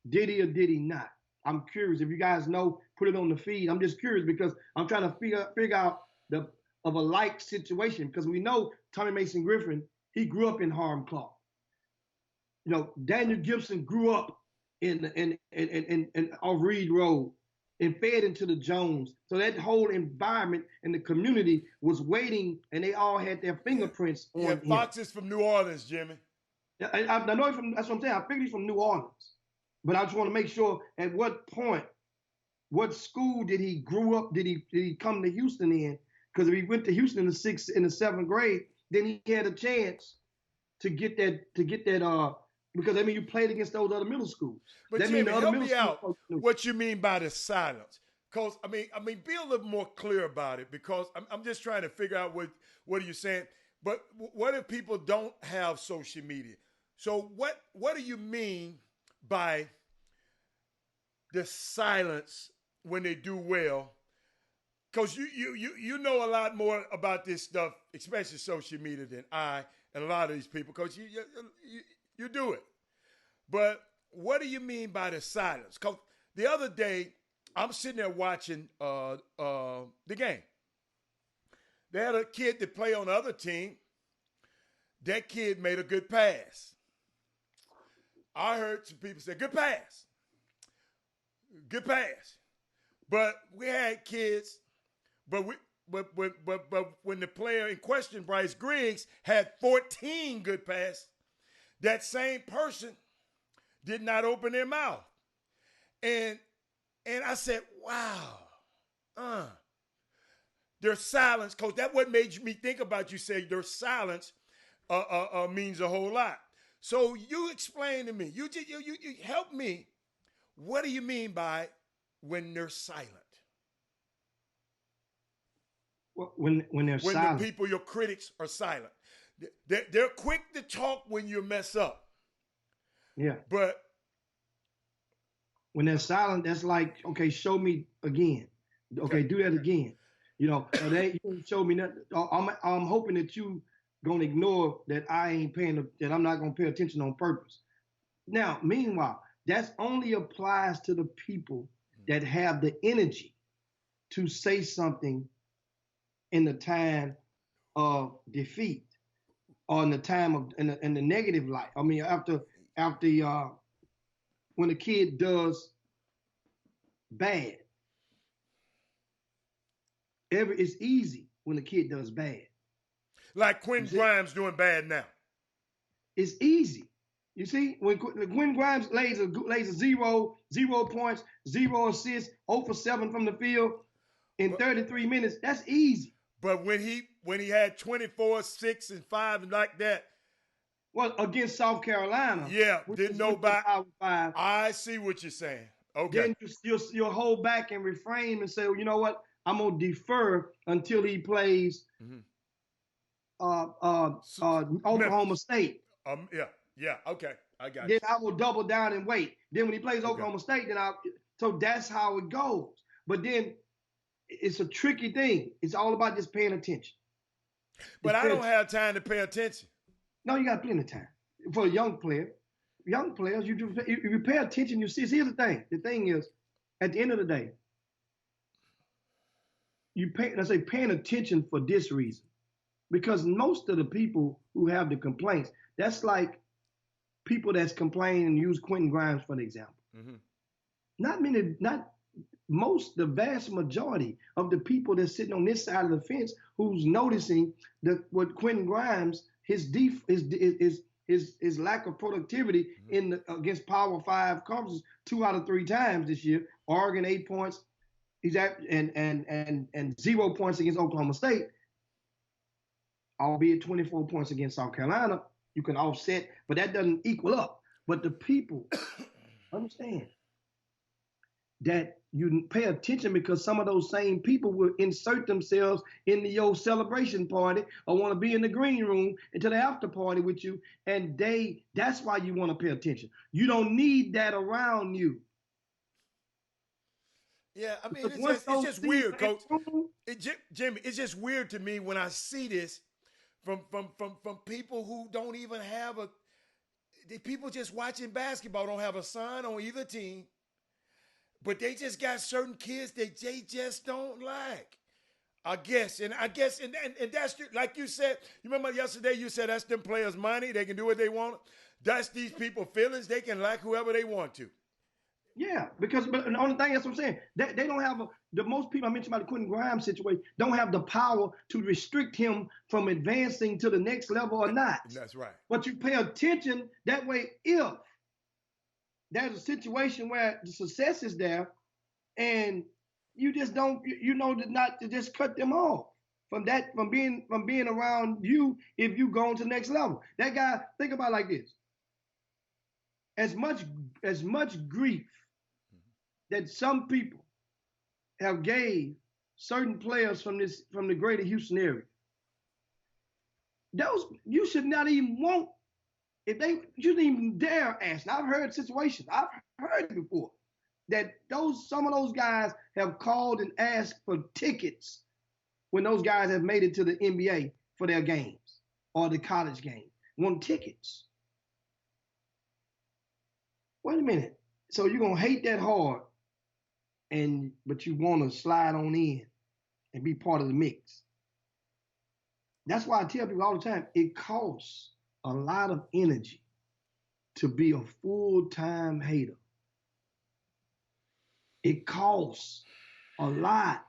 Did he or did he not? I'm curious. If you guys know, put it on the feed. I'm just curious because I'm trying to figure out of a like situation, because we know Tommy Mason Griffin, he grew up in Harlem Clark. Daniel Gibson grew up in Reed Road and fed into the Jones. So that whole environment and the community was waiting, and they all had their fingerprints on him. Fox is from New Orleans, Jimmy. I know that's what I'm saying. I figured he's from New Orleans. But I just want to make sure at what point, what school did he grew up, did he come to Houston in? Because if he went to Houston in the 7th grade, then he had a chance to get that because you played against those other middle schools. But that Jimmy, help me out. What you mean by the silence? Because be a little more clear about it, because I'm just trying to figure out what are you saying. But what if people don't have social media? So what do you mean by the silence when they do well, Coach, you know a lot more about this stuff, especially social media, than I and a lot of these people. Coach, you do it. But what do you mean by the silence? Coach, the other day I'm sitting there watching the game. They had a kid that played on the other team. That kid made a good pass. I heard some people say, good pass. Good pass. But we had kids, but when the player in question, Bryce Griggs, had 14 good passes, that same person did not open their mouth. And I said, wow. Their silence, Coach, that what made me think about you say their silence means a whole lot. So you explain to me, you help me. What do you mean by when they're silent? Well, when they're silent. The people, your critics, are silent. They're quick to talk when you mess up. Yeah. But when they're silent, that's like, okay, show me again. Okay, do that again. You know, you didn't show me nothing. I'm hoping that you gonna ignore that that I'm not gonna pay attention on purpose. Now, meanwhile, that only applies to the people that have the energy to say something in the time of defeat or in the time of in the negative light. I mean, after when a kid does bad, it's easy when a kid does bad. Like Quinn Grimes doing bad now. It's easy. You see, when Quinn Grimes lays a 0 points, 0 assists, 0 for 7 from the field in 33 minutes, that's easy. But when he had 24, 6, and 5 and like that. Well, against South Carolina. Yeah, didn't know about. I see what you're saying. Okay. Then you'll hold back and refrain and say, well, you know what? I'm gonna defer until he plays Oklahoma State. Yeah, okay, I got then you. I will double down and wait. Then when he plays Oklahoma State, so that's how it goes. But then it's a tricky thing. It's all about just paying attention. But I don't have time to pay attention. No, you got plenty of time for a young player. Young players, you pay attention. You see. Here's the thing. The thing is, at the end of the day, paying attention for this reason. Because most of the people who have the complaints, that's like people that's complaining and use Quentin Grimes for the example. Mm-hmm. The vast majority of the people that's sitting on this side of the fence who's noticing what Quentin Grimes, his lack of productivity against Power 5 conferences 2 out of 3 times this year, Oregon 8 points, he's at and 0 points against Oklahoma State, albeit 24 points against South Carolina. You can offset, but that doesn't equal up. But the people understand that you pay attention because some of those same people will insert themselves into your celebration party or want to be in the green room into the after party with you. And that's why you want to pay attention. You don't need that around you. Yeah, I mean, it's just weird, Coach. Jimmy, it's just weird to me when I see this from people who don't even have people just watching basketball don't have a son on either team, but they just got certain kids that they just don't like. I guess, and that's like you said. You remember yesterday you said that's them players' money. They can do what they want. That's these people feelings. They can like whoever they want to. Yeah, but the only thing, that's what I'm saying. They don't have the most people I mentioned about the Quentin Grimes situation don't have the power to restrict him from advancing to the next level or not. That's right. But you pay attention that way if there's a situation where the success is there, and you just don't, not to just cut them off from being around you if you go on to the next level. That guy, think about it like this: as much grief that some people have gave certain players from the greater Houston area, those you should not even want. You shouldn't even dare ask. Now, I've heard situations. I've heard it before. that some of those guys have called and asked for tickets when those guys have made it to the NBA for their games or the college game. Want tickets. Wait a minute. So you're gonna hate that hard, but you want to slide on in and be part of the mix. That's why I tell people all the time, it costs a lot of energy to be a full-time hater. It costs a lot.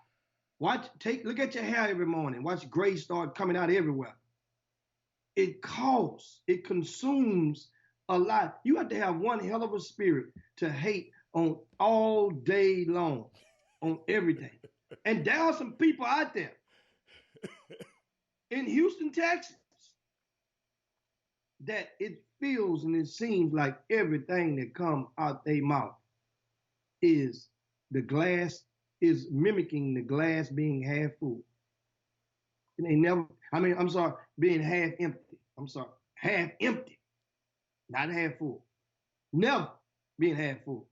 Look at your hair every morning. Watch gray start coming out everywhere. It costs, it consumes a lot. You have to have one hell of a spirit to hate on all day long, on everything. And there are some people out there in Houston, Texas, that it feels and it seems like everything that comes out their mouth is mimicking the glass being half full. Being half empty. Half empty, not half full. Never being half full.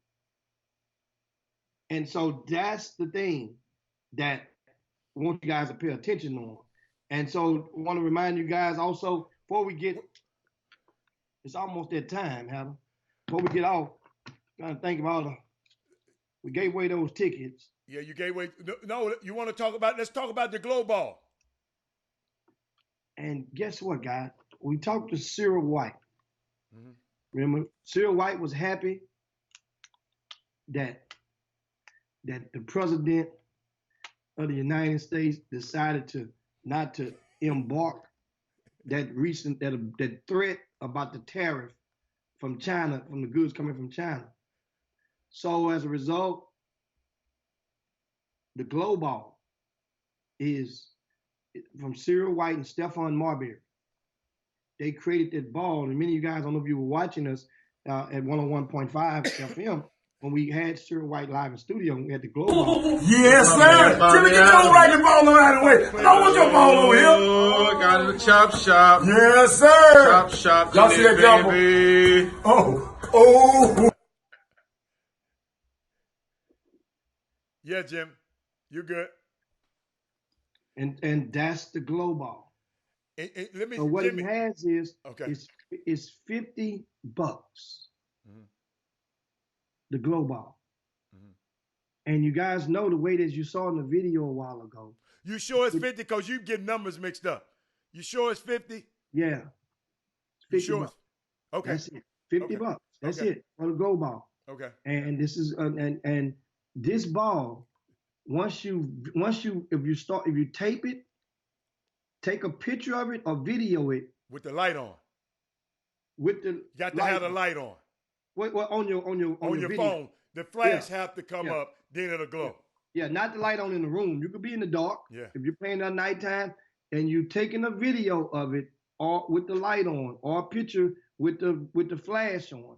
And so that's the thing that I want you guys to pay attention on. And so I want to remind you guys also, before we get, it's almost that time, Adam. Before we get off, trying to think about we gave away those tickets. Yeah, you gave away. No, you want to talk about, let's talk about the Glow Ball. And guess what, guys? We talked to Cyril White. Mm-hmm. Remember, Cyril White was happy that the president of the United States decided not to embark that threat about the tariff from China, from the goods coming from China. So as a result, the Glow Ball is from Cyril White and Stephon Marbury. They created that ball, and many of you guys, I don't know if you were watching us at 101.5 FM when we had Cyril White live in studio and we had the Glow Ball. Yes, sir. Jimmy, get your racket ball out of the way. I don't want your ball over here. Oh, got it in the chop shop. Yes, sir. Chop shop. Y'all see that jumper? Baby. Oh. Yeah, Jim, you're good. And that's the Glow Ball. Let me. So what Jimmy. it has is Okay. it's $50. Mm-hmm. The Glow Ball. Mm-hmm. And you guys know the way that you saw in the video a while ago. You sure it's 50? Because you get numbers mixed up. You sure it's 50? Yeah. You sure? Okay. That's it. $50. That's okay. it for the Glow Ball. Okay. And this is and this ball, if you tape it, take a picture of it or video it with the light on. You got to have the light on. Well, on your video. Phone. The flash have to come up, then it'll glow. Yeah, not the light on in the room. You could be in the dark. Yeah. If you're playing at nighttime and you taking a video of it or with the light on or a picture with the flash on,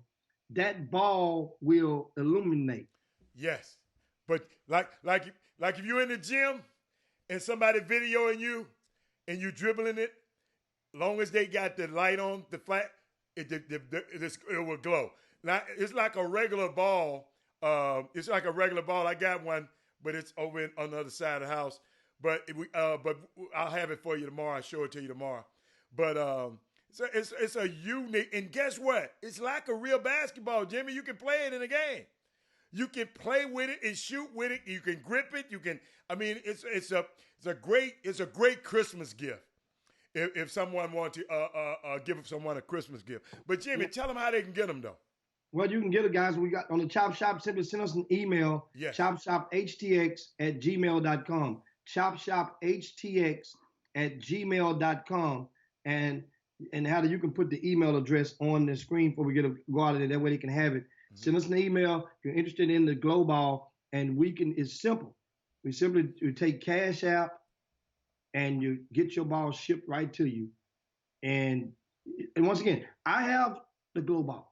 that ball will illuminate. Yes. But like if you're in the gym and somebody videoing you and you dribbling it, long as they got the light on, the flash, it will glow. Now, it's like a regular ball. It's like a regular ball. I got one, but it's over on the other side of the house. But I'll have it for you tomorrow. I'll show it to you tomorrow. But it's a unique, and guess what? It's like a real basketball, Jimmy. You can play it in a game. You can play with it and shoot with it. You can grip it. You can. I mean, it's a great Christmas gift. If someone wants to give someone a Christmas gift. But Jimmy, tell them how they can get them though. Well, you can get it, guys. We got on the Chop Shop. Simply send us an email. Yes. chopshophtx@gmail.com. chopshophtx@gmail.com. And how you can put the email address on the screen before we go out of there. That way they can have it. Mm-hmm. Send us an email if you're interested in the Glow Ball, and it's simple. We simply take Cash App and you get your ball shipped right to you. And once again, I have the Glow Ball.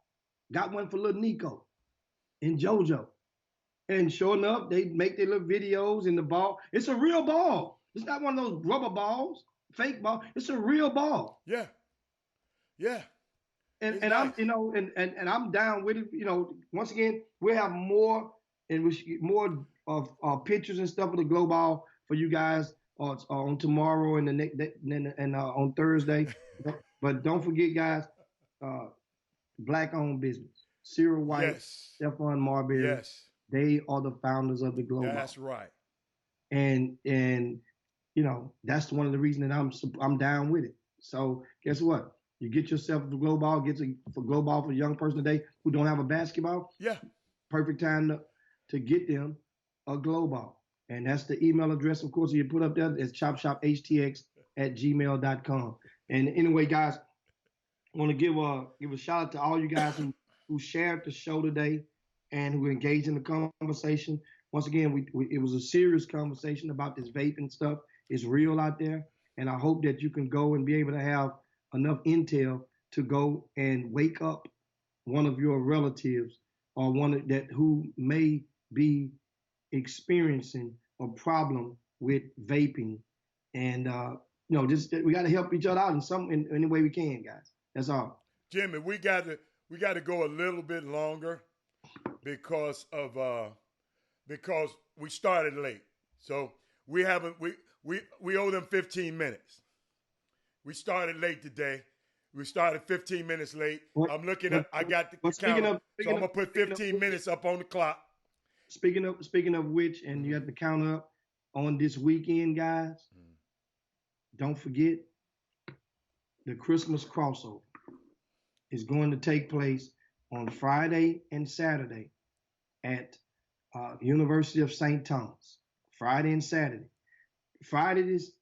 Got one for little Nico and JoJo. And sure enough, they make their little videos in the ball. It's a real ball. It's not one of those rubber balls, fake ball. It's a real ball. Yeah. Yeah. And nice. I'm, and I'm down with it. Once again, we'll have more and we should get more of pictures and stuff of the glow ball for you guys on tomorrow and the next and on Thursday. But don't forget, guys, black-owned business. Cyril White, Yes. Stephon Marbury. Yes. They are the founders of the glow ball. That's right. And you know, that's one of the reasons that I'm down with it. So guess what? You get yourself a glow ball, for glow ball for a young person today who don't have a basketball. Yeah. Perfect time to get them a glow ball. And that's the email address, of course, you put up there. It's chopshophtx@gmail.com. And anyway, guys, I want to give a shout out to all you guys who shared the show today and who engaged in the conversation. Once again, it was a serious conversation about this vaping stuff. It's real out there. And I hope that you can go and be able to have enough intel to go and wake up one of your relatives or one that who may be experiencing a problem with vaping. And you know, just we got to help each other out in any way we can, guys. That's all. Jimmy, we got to go a little bit longer because we started late. So we owe them 15 minutes. We started late today. We started 15 minutes late. I'm looking at I got the counter, so I'm gonna put 15 minutes up on the clock. Speaking of which, and you have to count up on this weekend, guys. Don't forget the Christmas crossover is going to take place on Friday and Saturday at University of St. Thomas. Friday and Saturday. Fridays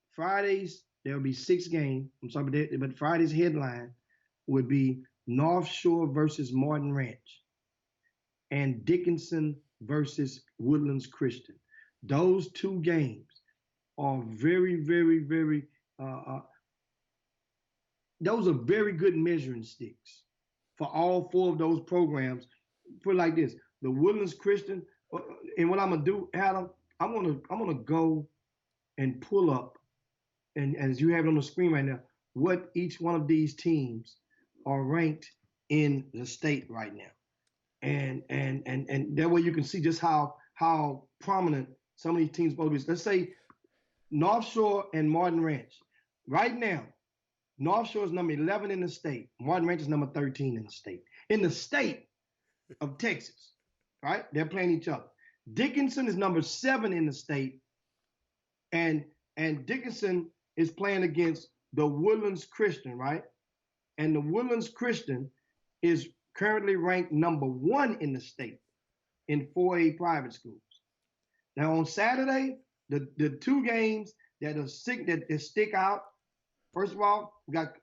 there will be 6 games. I'm sorry, but Friday's headline would be North Shore versus Martin Ranch and Dickinson versus Woodlands Christian. Those 2 games are very, very, very, those are very good measuring sticks for all 4 of those programs. Put it like this, the Woodlands Christian, and what I'm gonna do, Adam, I'm gonna go and pull up, and as you have it on the screen right now, what each one of these teams are ranked in the state right now. And that way you can see just how prominent some of these teams supposed to be. Let's say North Shore and Martin Ranch. Right now, North Shore is number 11 in the state. Martin Ranch is number 13 in the state. In the state of Texas, right? They're playing each other. Dickinson is number 7 in the state. And Dickinson is playing against the Woodlands Christian, right? And the Woodlands Christian is currently ranked number 1 in the state in 4A private schools. Now on Saturday, the 2 games that stick out. First of all, we got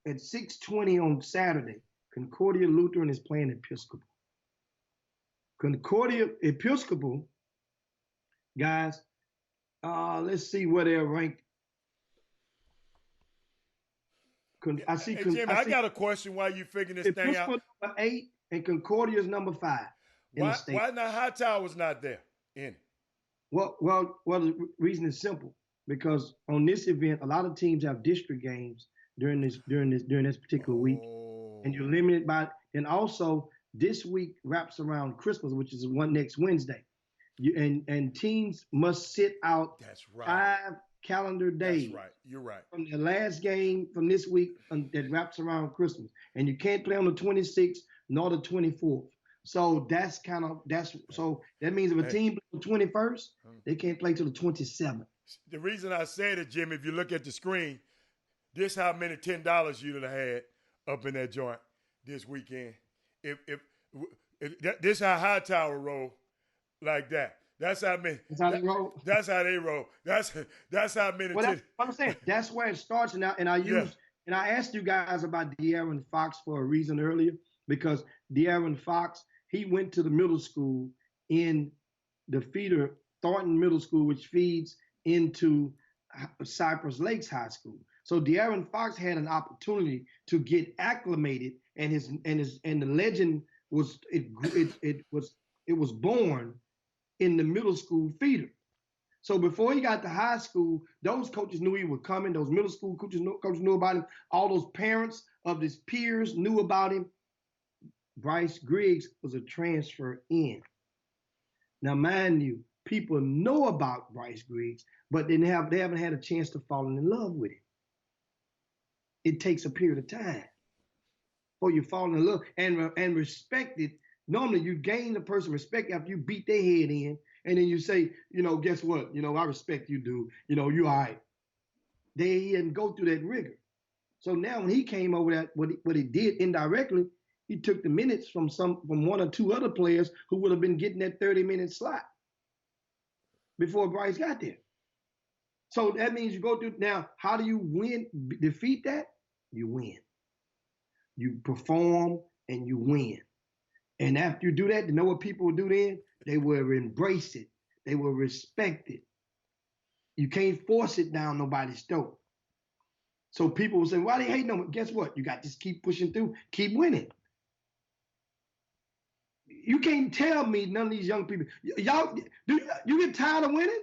at 6:20 on Saturday, Concordia Lutheran is playing Episcopal. Concordia Episcopal, guys, let's see where they're ranked. I got a question while you figuring this thing out. Number 8 and Concordia is number 5 in the state. Why not Hightower's not there in it? Well, the reason is simple. Because on this event, a lot of teams have district games during this particular week, and you're limited by. And also, this week wraps around Christmas, which is next Wednesday, and teams must sit out 5 calendar days. That's right. You're right. From the last game from this week that wraps around Christmas, and you can't play on the 26th nor the 24th. So so that means if a team plays the 21st, they can't play till the 27th. The reason I said it, Jim, if you look at the screen, this how many $10 you'd have had up in that joint this weekend. If this how Hightower roll like that. That's how many. That's how they roll. That's how they roll. That's how many. Well, I'm saying that's where it starts. And I asked you guys about De'Aaron Fox for a reason earlier, because De'Aaron Fox, he went to the middle school in the feeder, Thornton Middle School, which feeds into Cypress Lakes High School. So De'Aaron Fox had an opportunity to get acclimated, and the legend was born in the middle school feeder. So before he got to high school, those coaches knew he was coming. Those middle school coaches knew about him. All those parents of his peers knew about him. Bryce Griggs was a transfer in. Now, mind you, people know about Bryce Griggs, but they haven't had a chance to fall in love with it. It takes a period of time before you fall in love and respect it. Normally, you gain the person respect after you beat their head in, and then you say, guess what? I respect you, dude. You all right. They didn't go through that rigor. So now when he came over that, what he did indirectly, he took the minutes from one or two other players who would have been getting that 30-minute slot before Bryce got there. So that means you go through. Now, how do you defeat that? You win. You perform and you win. And after you do that, you know what people will do then? They will embrace it. They will respect it. You can't force it down nobody's throat. So people will say, why they hating on it? Guess what? You got to just keep pushing through, keep winning. You can't tell me none of these young people, y'all, you get tired of winning?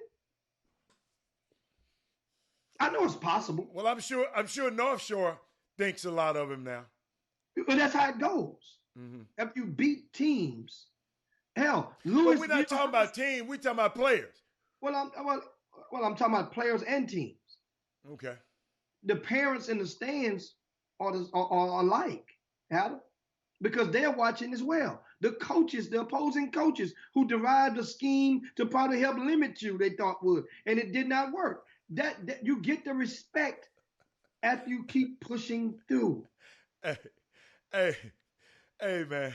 I know it's possible. Well, I'm sure North Shore thinks a lot of him now. But that's how it goes. Mm-hmm. If you beat teams, hell, Lewis. But we're not talking about teams. We're talking about players. Well, I'm talking about players and teams. Okay. The parents in the stands are alike, Adam, because they're watching as well. The coaches, the opposing coaches who derived a scheme to probably help limit you, they thought would, and it did not work. That you get the respect after you keep pushing through. Hey, man.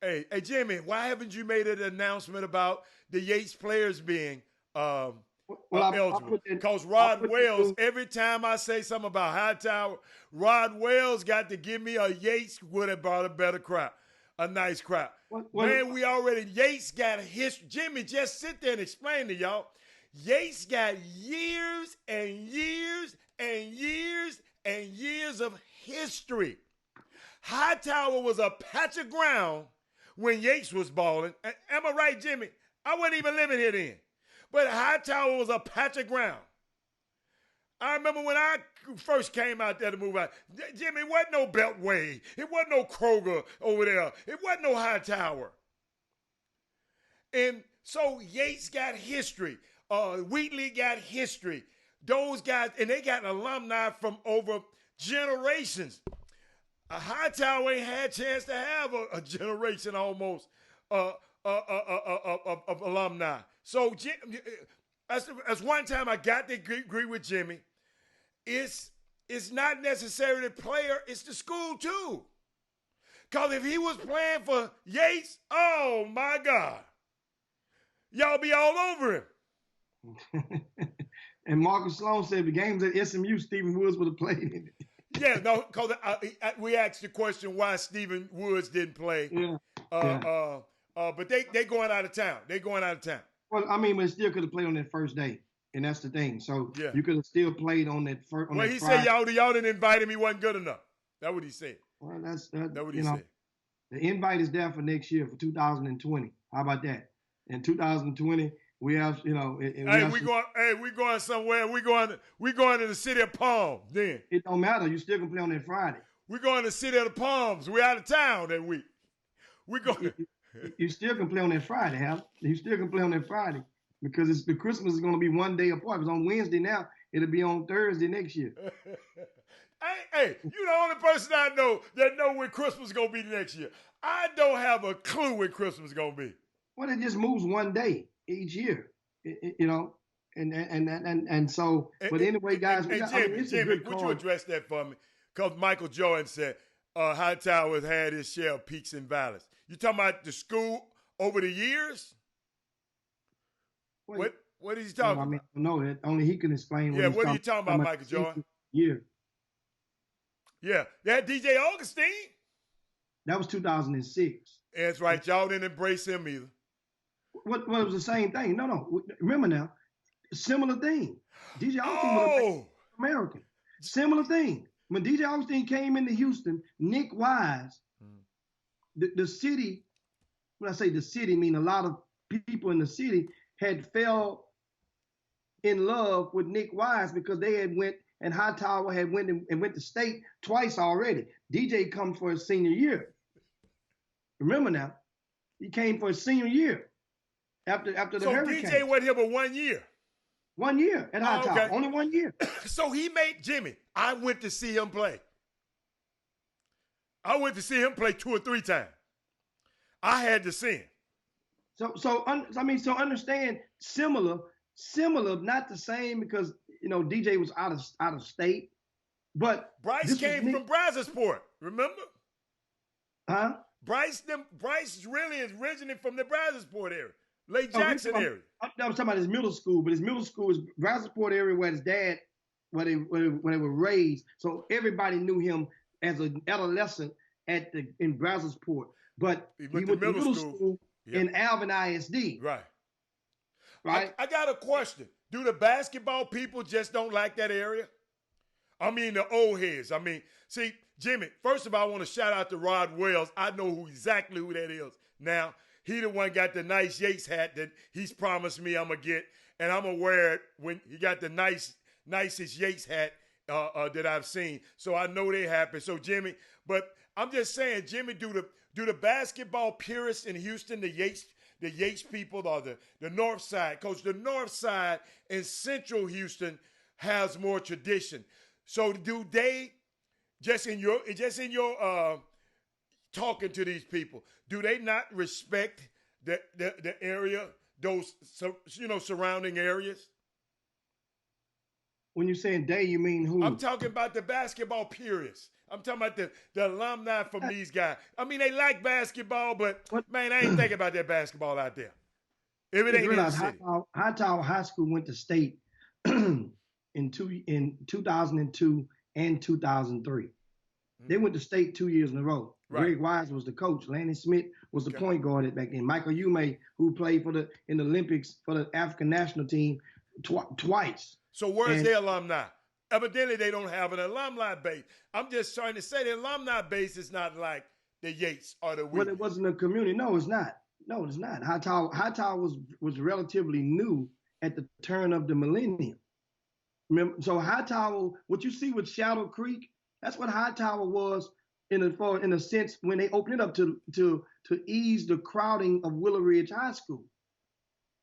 Hey, Jimmy, why haven't you made an announcement about the Yates players being eligible? Because Rod Wells, every time I say something about Hightower, Rod Wells got to give me a Yates would have brought a better crowd, a nice crowd. Man, Yates got a history. Jimmy, just sit there and explain to y'all. Yates got years and years and years and years of history. Hightower was a patch of ground when Yates was balling. Am I right, Jimmy? I wasn't even living here then. But Hightower was a patch of ground. I remember when I first came out there to move out, Jimmy, it wasn't no Beltway. It wasn't no Kroger over there. It wasn't no Hightower. And so Yates got history. Wheatley got history. Those guys, and they got alumni from over generations. Hightower ain't had a chance to have a generation almost of alumni. So that's one time I got to agree with Jimmy. It's not necessarily the player, it's the school too. Because if he was playing for Yates, oh my God, y'all be all over him. And Marcus Sloan said the games at SMU, Stephen Woods would have played in it. Yeah, no, because we asked the question why Stephen Woods didn't play. Yeah. But they going out of town. They going out of town. Well, I mean, but still could have played on that first day, and that's the thing. So you could have still played on that first. Well, he said y'all didn't invite him. He wasn't good enough. That's what he said. Well, that's what he said. The invite is there for next year for 2020. How about that? In 2020. We have, we going somewhere. We going to the city of Palms. Then it don't matter. You still can play on that Friday. We going to the city of the Palms. We out of town that week. We going. You still can play on that Friday, Hal. You still can play on that Friday because the Christmas is going to be one day apart. It's on Wednesday now. It'll be on Thursday next year. Hey, you the only person I know that know when Christmas is going to be next year. I don't have a clue when Christmas is going to be. Well, it just moves one day each year, and so. But anyway, guys, Jimmy, would you address that for me? Because Michael Jordan said Hightower has had his share of peaks and valleys. You talking about the school over the years? What is he talking about? No, that only he can explain. Yeah, what are you talking about, Michael Jordan? Yeah, that DJ Augustine. That was 2006. That's right. Y'all didn't embrace him either. What was the same thing? No. Remember now, similar thing. DJ Augustine was American. Similar thing. When DJ Augustine came into Houston, Nick Wise, the city, when I say the city, I mean a lot of people in the city had fell in love with Nick Wise because they had went and Hightower had went to state twice already. DJ come for his senior year. Remember now, he came for his senior year. after the So hurricane. DJ went here for 1 year. 1 year at Hightower. okay. Only 1 year. So he made Jimmy. I went to see him play. I went to see him play 2 or 3 times. I had to see him. So understand similar, not the same because DJ was out of state, but Bryce came from Brazosport. Remember? Huh? Bryce really is originally from the Brazosport area, Lake Jackson area. I'm talking about his middle school, but his middle school is Brazosport area where his dad, where they were raised. So everybody knew him as an adolescent in Brazosport. But he went to middle school in Alvin ISD. Right. Right. I got a question. Do the basketball people just don't like that area? I mean, the old heads. I mean, see, Jimmy, first of all, I want to shout out to Rod Wells. I know exactly who that is. Now, he the one got the nice Yates hat that he's promised me I'm going to get, and I'm going to wear it when he got the nicest Yates hat that I've seen. So I know they happy. So, Jimmy, but I'm just saying, Jimmy, do the basketball purists in Houston, the Yates people, or the North Side? Because the North Side in Central Houston has more tradition. So do they just in your talking to these people, do they not respect the area, those surrounding areas? When you're saying they, you mean who? I'm talking about the basketball purists. I'm talking about the alumni from these guys. I mean, they like basketball, but man, I ain't thinking about that basketball out there. If it ain't in the city. Hightower High School went to state in 2002 and 2003. They went to state 2 years in a row. Right. Greg Wise was the coach. Lanny Smith was the point guard back then. Michael Ume, who played in the Olympics for the African national team twice. So where's their alumni? Evidently, they don't have an alumni base. I'm just trying to say the alumni base is not like the Yates or the Wheaton. Well, it wasn't a community. No, it's not. No, it's not. Hightower was relatively new at the turn of the millennium. Remember, so Hightower, what you see with Shadow Creek, that's what Hightower was in a sense when they opened it up to ease the crowding of Willow Ridge High School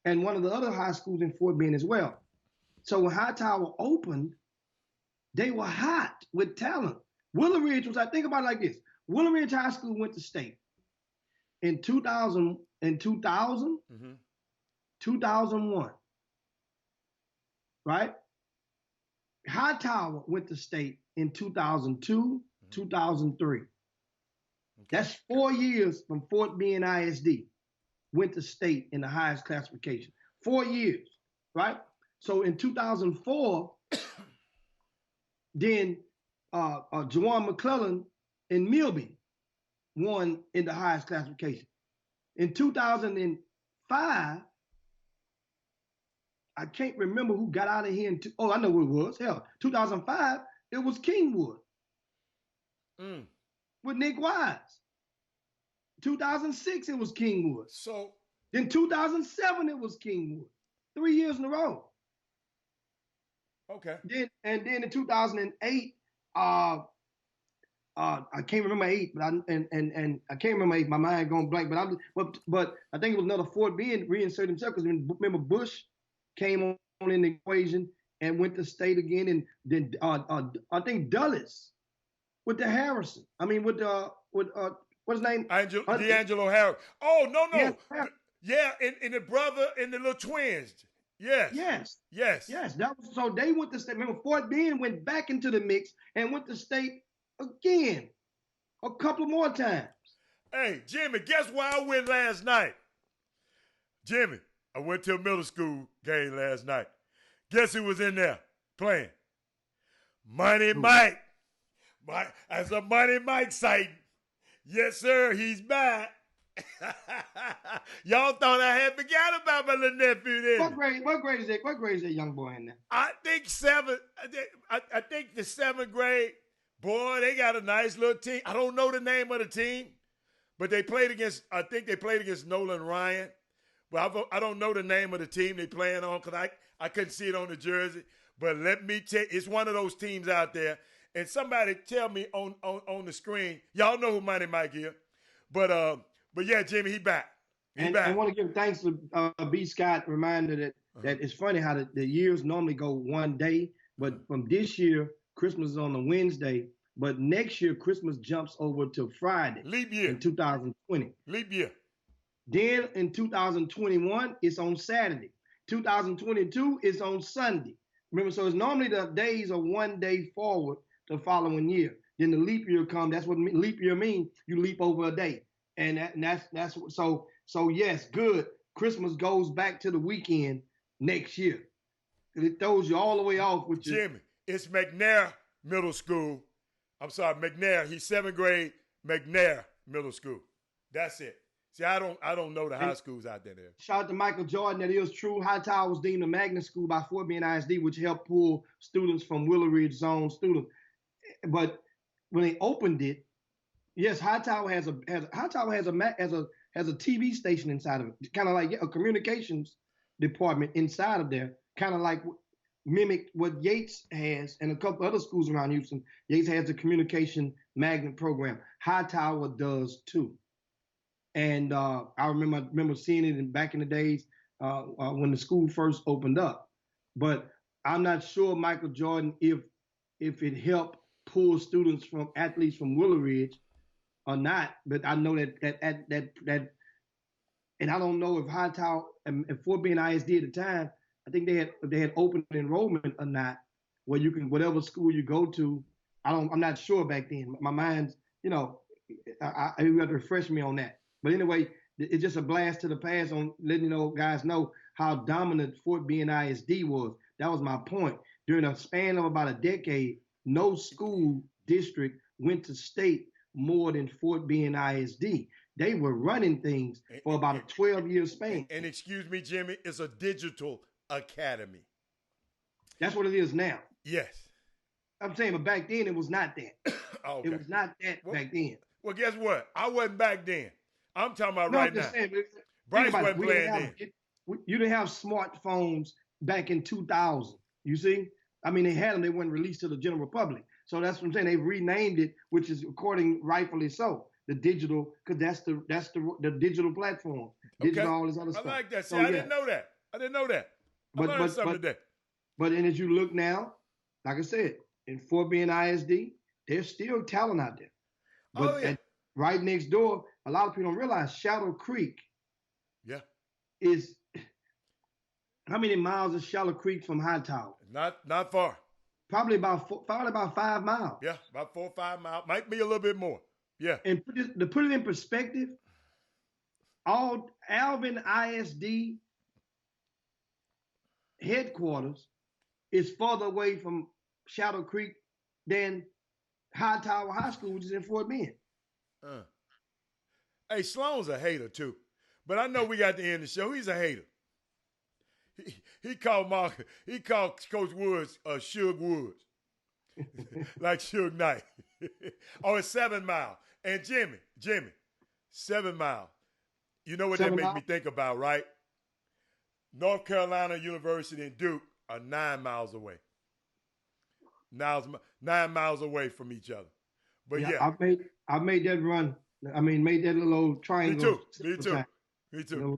and one of the other high schools in Fort Bend as well. So when Hightower opened, they were hot with talent. Willow Ridge was, I think about it like this. Willow Ridge High School went to state in 2000, 2001, right? Hightower went to state in 2002, 2003. Okay. That's 4 years from Fort Bend ISD. Went to state in the highest classification. 4 years, right? So in 2004, then Juwan McClellan in Milby won in the highest classification. In 2005, I can't remember who got out of here. I know who it was. Hell, 2005, it was Kingwood with Nick Wise. 2006, it was Kingwood. So then 2007, it was Kingwood. 3 years in a row. Okay. Then in 2008, I can't remember 8, but I can't remember 8. My mind going blank. But I think it was another Fort Bend reinserted himself because remember Bush came on in the equation and went to state again, and then I think Dulles with the Harrison. I mean with what's his name? D'Angelo Harris. Oh no. Yeah, and the brother and the little twins. Yes. That was, so they went to state. Remember, Fort Bend went back into the mix and went to state again a couple more times. Hey, Jimmy, guess where I went last night? Jimmy, I went to a middle school game last night. Guess who was in there playing? Money Mike. That's a Money Mike sighting. Yes, sir, he's back. Y'all thought I had forgot about my little nephew then. What grade is that? What grade is that young boy in there? I think 7. I think the 7th grade. Boy, they got a nice little team. I don't know the name of the team, but I think they played against Nolan Ryan. But I don't know the name of the team they playing on because I couldn't see it on the jersey. But let me tell you, it's one of those teams out there. And somebody tell me on the screen, y'all know who Money Mike is. But yeah, Jimmy, he back. And back. I want to give thanks to B. Scott, reminder that it's funny how the years normally go one day, but from this year, Christmas is on a Wednesday, but next year, Christmas jumps over to Friday. Leap year. In 2020. Leap year. Then in 2021, it's on Saturday. 2022 is on Sunday. Remember, so it's normally the days are one day forward the following year. Then the leap year comes. That's what leap year means. You leap over a day, and that's so yes, good. Christmas goes back to the weekend next year. It throws you all the way off with your Jimmy, it's McNair Middle School. I'm sorry, McNair. He's 7th grade, McNair Middle School. That's it. See, I don't know the high schools out there. Shout out to Michael Jordan. That is true. Hightower was deemed a magnet school by Fort Bend ISD, which helped pull students from Willow Ridge Zone students. But when they opened it, yes, Hightower has a TV station inside of it, kind of like a communications department inside of there, kind of like mimic what Yates has and a couple other schools around Houston. Yates has a communication magnet program. Hightower does too. And I remember seeing it back in the days when the school first opened up. But I'm not sure, Michael Jordan, if it helped pull athletes from Willow Ridge or not. But I know that and I don't know if Hightower and Fort Bend ISD at the time, I think they had open enrollment or not, where you can whatever school you go to. I'm not sure back then. My mind's, you have to refresh me on that. But anyway, it's just a blast to the past on letting guys know how dominant Fort Bend ISD was. That was my point. During a span of about a decade, no school district went to state more than Fort Bend ISD. They were running things for about a 12-year span. And excuse me, Jimmy, it's a digital academy. That's what it is now. Yes. I'm saying, but back then it was not that. Okay. It was not that back then. Well, guess what? I wasn't back then. I'm talking about No, right I'm just now. saying, Bryce wasn't playing then. You didn't have smartphones back in 2000. You see? I mean, they had them. They weren't released to the general public. So that's what I'm saying. They've renamed it, which is according rightfully so. The digital, because that's the digital platform. Digital, all this other stuff. I like that. See, So, I didn't know that. I learned something today. But then as you look now, like I said, in Fort Bend ISD, there's still talent out there. But right next door, a lot of people don't realize Shadow Creek is, how many miles is Shadow Creek from Hightower? Not far. Probably about 5 miles. Yeah, about 4 or 5 miles. Might be a little bit more. Yeah. And to put it in perspective, all Alvin ISD headquarters is further away from Shadow Creek than Hightower High School, which is in Fort Bend. Hey, Sloan's a hater too, but I know we got to end the show. He's a hater. He called Coach Woods Suge Woods, like Suge Knight. Oh, it's 7 Mile. And Jimmy, 7 Mile. You know what that makes me think about, right? North Carolina University and Duke are 9 miles away. 9 miles away from each other. But yeah. I made that run. I mean, made that little old triangle. Me too.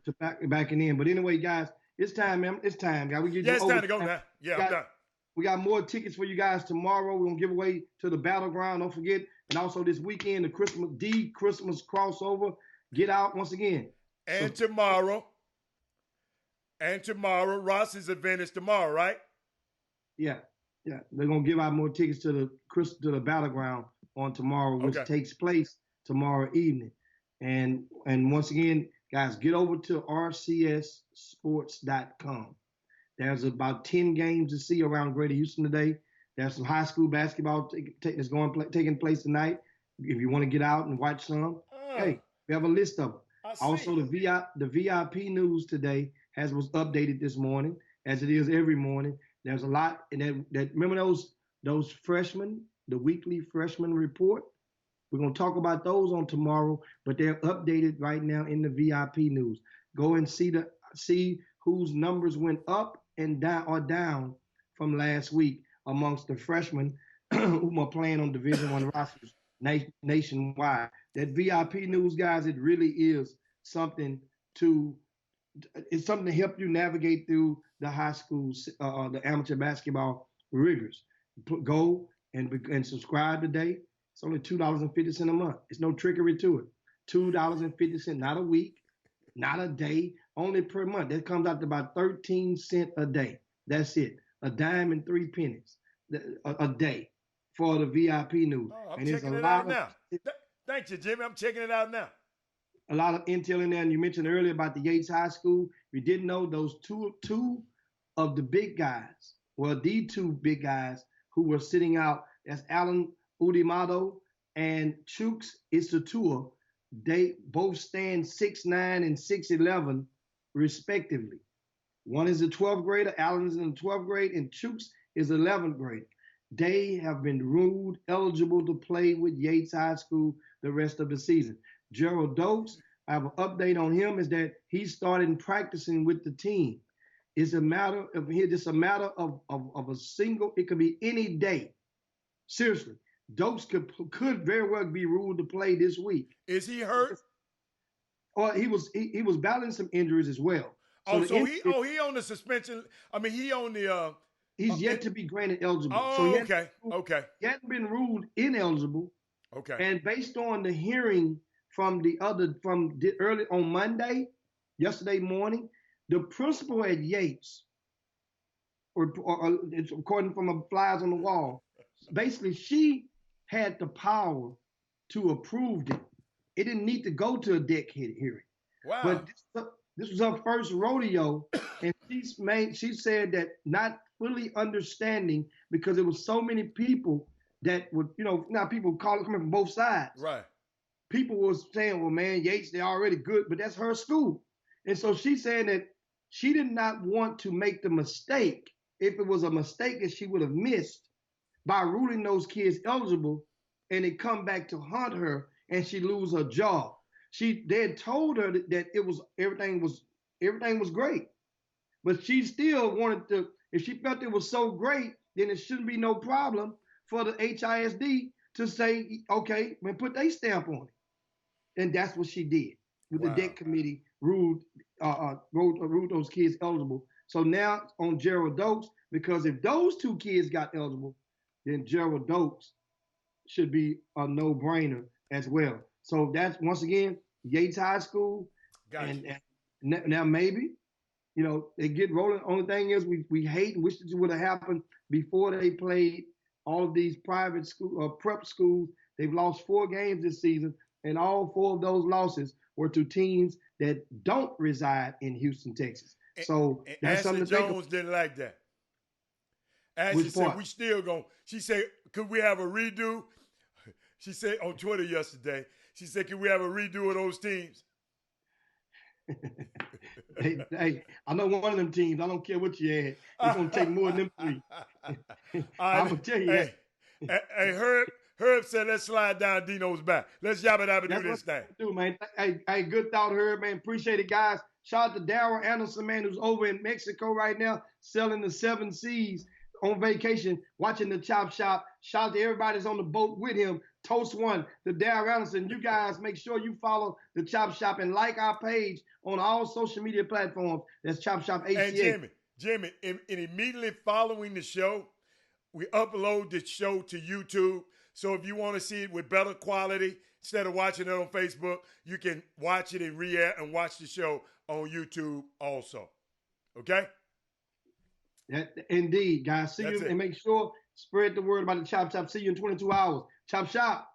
To backing in. But anyway, guys, it's time, man. It's time, guys. It's time to go now. Yeah, I'm done. We got more tickets for you guys tomorrow. We're gonna give away to the Battleground. Don't forget, and also this weekend, the Christmas crossover. Get out once again. And tomorrow, Ross's event is tomorrow, right? Yeah. They're gonna give out more tickets to the Battleground on tomorrow, which takes place tomorrow evening. And once again, guys, get over to rcssports.com. There's about 10 games to see around Greater Houston today. There's some high school basketball that's taking place tonight. If you want to get out and watch some, hey, we have a list of them. Also, the VIP news today was updated this morning, as it is every morning. There's a lot, and that remember those freshmen, the weekly freshman report. We're gonna talk about those on tomorrow, but they're updated right now in the VIP news. Go and see whose numbers went up and down from last week amongst the freshmen who are playing on Division I rosters nationwide. That VIP news, guys, it really is something it's something to help you navigate through the high school, the amateur basketball rigors. Go and subscribe today. It's only $2.50 a month. It's no trickery to it. $2.50, not a week, not a day, only per month. That comes out to about 13 cents a day. That's it. A dime and 3 pennies a day for the VIP news. Oh, I'm and checking it out now. Thank you, Jimmy. I'm checking it out now. A lot of intel in there. And you mentioned earlier about the Yates High School. If you didn't know, those two of the big guys, well, the two big guys who were sitting out, that's Alan Udimado and Chooks Isatua. They both stand 6'9" and 6'11", respectively. One is a 12th grader, Alan is in the 12th grade, and Chooks is 11th grade. They have been ruled eligible to play with Yates High School the rest of the season. Gerald Dokes, I have an update on him, is that he started practicing with the team. It's a matter of here, just a matter of a single, it could be any day. Seriously. Dokes could very well be ruled to play this week. Is he hurt? Or he was battling some injuries as well. He on the suspension. I mean, he on the. He's yet to be granted eligible. Oh, so okay. He hasn't been ruled ineligible. Okay. And based on the hearing from early on Monday, yesterday morning, the principal at Yates, or it's according from the flyers on the wall, basically she had the power to approve it. It didn't need to go to a deck hearing. Wow. But this was her first rodeo, and she said that not fully understanding because there was so many people that would, now people coming from both sides. Right. People was saying, well, man, Yates, they're already good, but that's her school. And so she's saying that she did not want to make the mistake, if it was a mistake that she would have missed, by ruling those kids eligible, and it come back to haunt her and she lose her job. They had told her that it was everything was great, but she still wanted to. If she felt it was so great, then it shouldn't be no problem for the HISD to say, okay, man, put their stamp on it, and that's what she did. With the deck committee ruled those kids eligible. So now on Gerald Dokes, because if those two kids got eligible, then Gerald Dokes should be a no-brainer as well. So that's, once again, Yates High School. Gotcha. And now maybe, they get rolling. Only thing is we hate and wish it would have happened before they played all of these private school prep schools. They've lost 4 games this season, and all 4 of those losses were to teams that don't reside in Houston, Texas. So that's Ashley something to think Jones about. didn't like that. Ashley said, we still going. She said, could we have a redo? She said on Twitter yesterday, she said, can we have a redo of those teams? Hey, I know one of them teams. I don't care what you add. It's going to take more than them 3. I'm going to tell you that. Hey, Herb said, let's slide down Dino's back. Let's yabba dabba do this thing. Do, man. Hey, good thought, Herb, man. Appreciate it, guys. Shout out to Daryl Anderson, man, who's over in Mexico right now selling the 7 Seas on vacation, watching the Chop Shop. Shout out to everybody that's on the boat with him. Toast one to Daryl Anderson. You guys make sure you follow the Chop Shop and like our page on all social media platforms. That's Chop Shop HCA. And Jimmy, in immediately following the show, we upload the show to YouTube. So if you want to see it with better quality, instead of watching it on Facebook, you can watch it in re-air and watch the show on YouTube also. Okay? Indeed, guys. See you, and make sure, spread the word about the Chop Shop. See you in 22 hours. Chop Shop.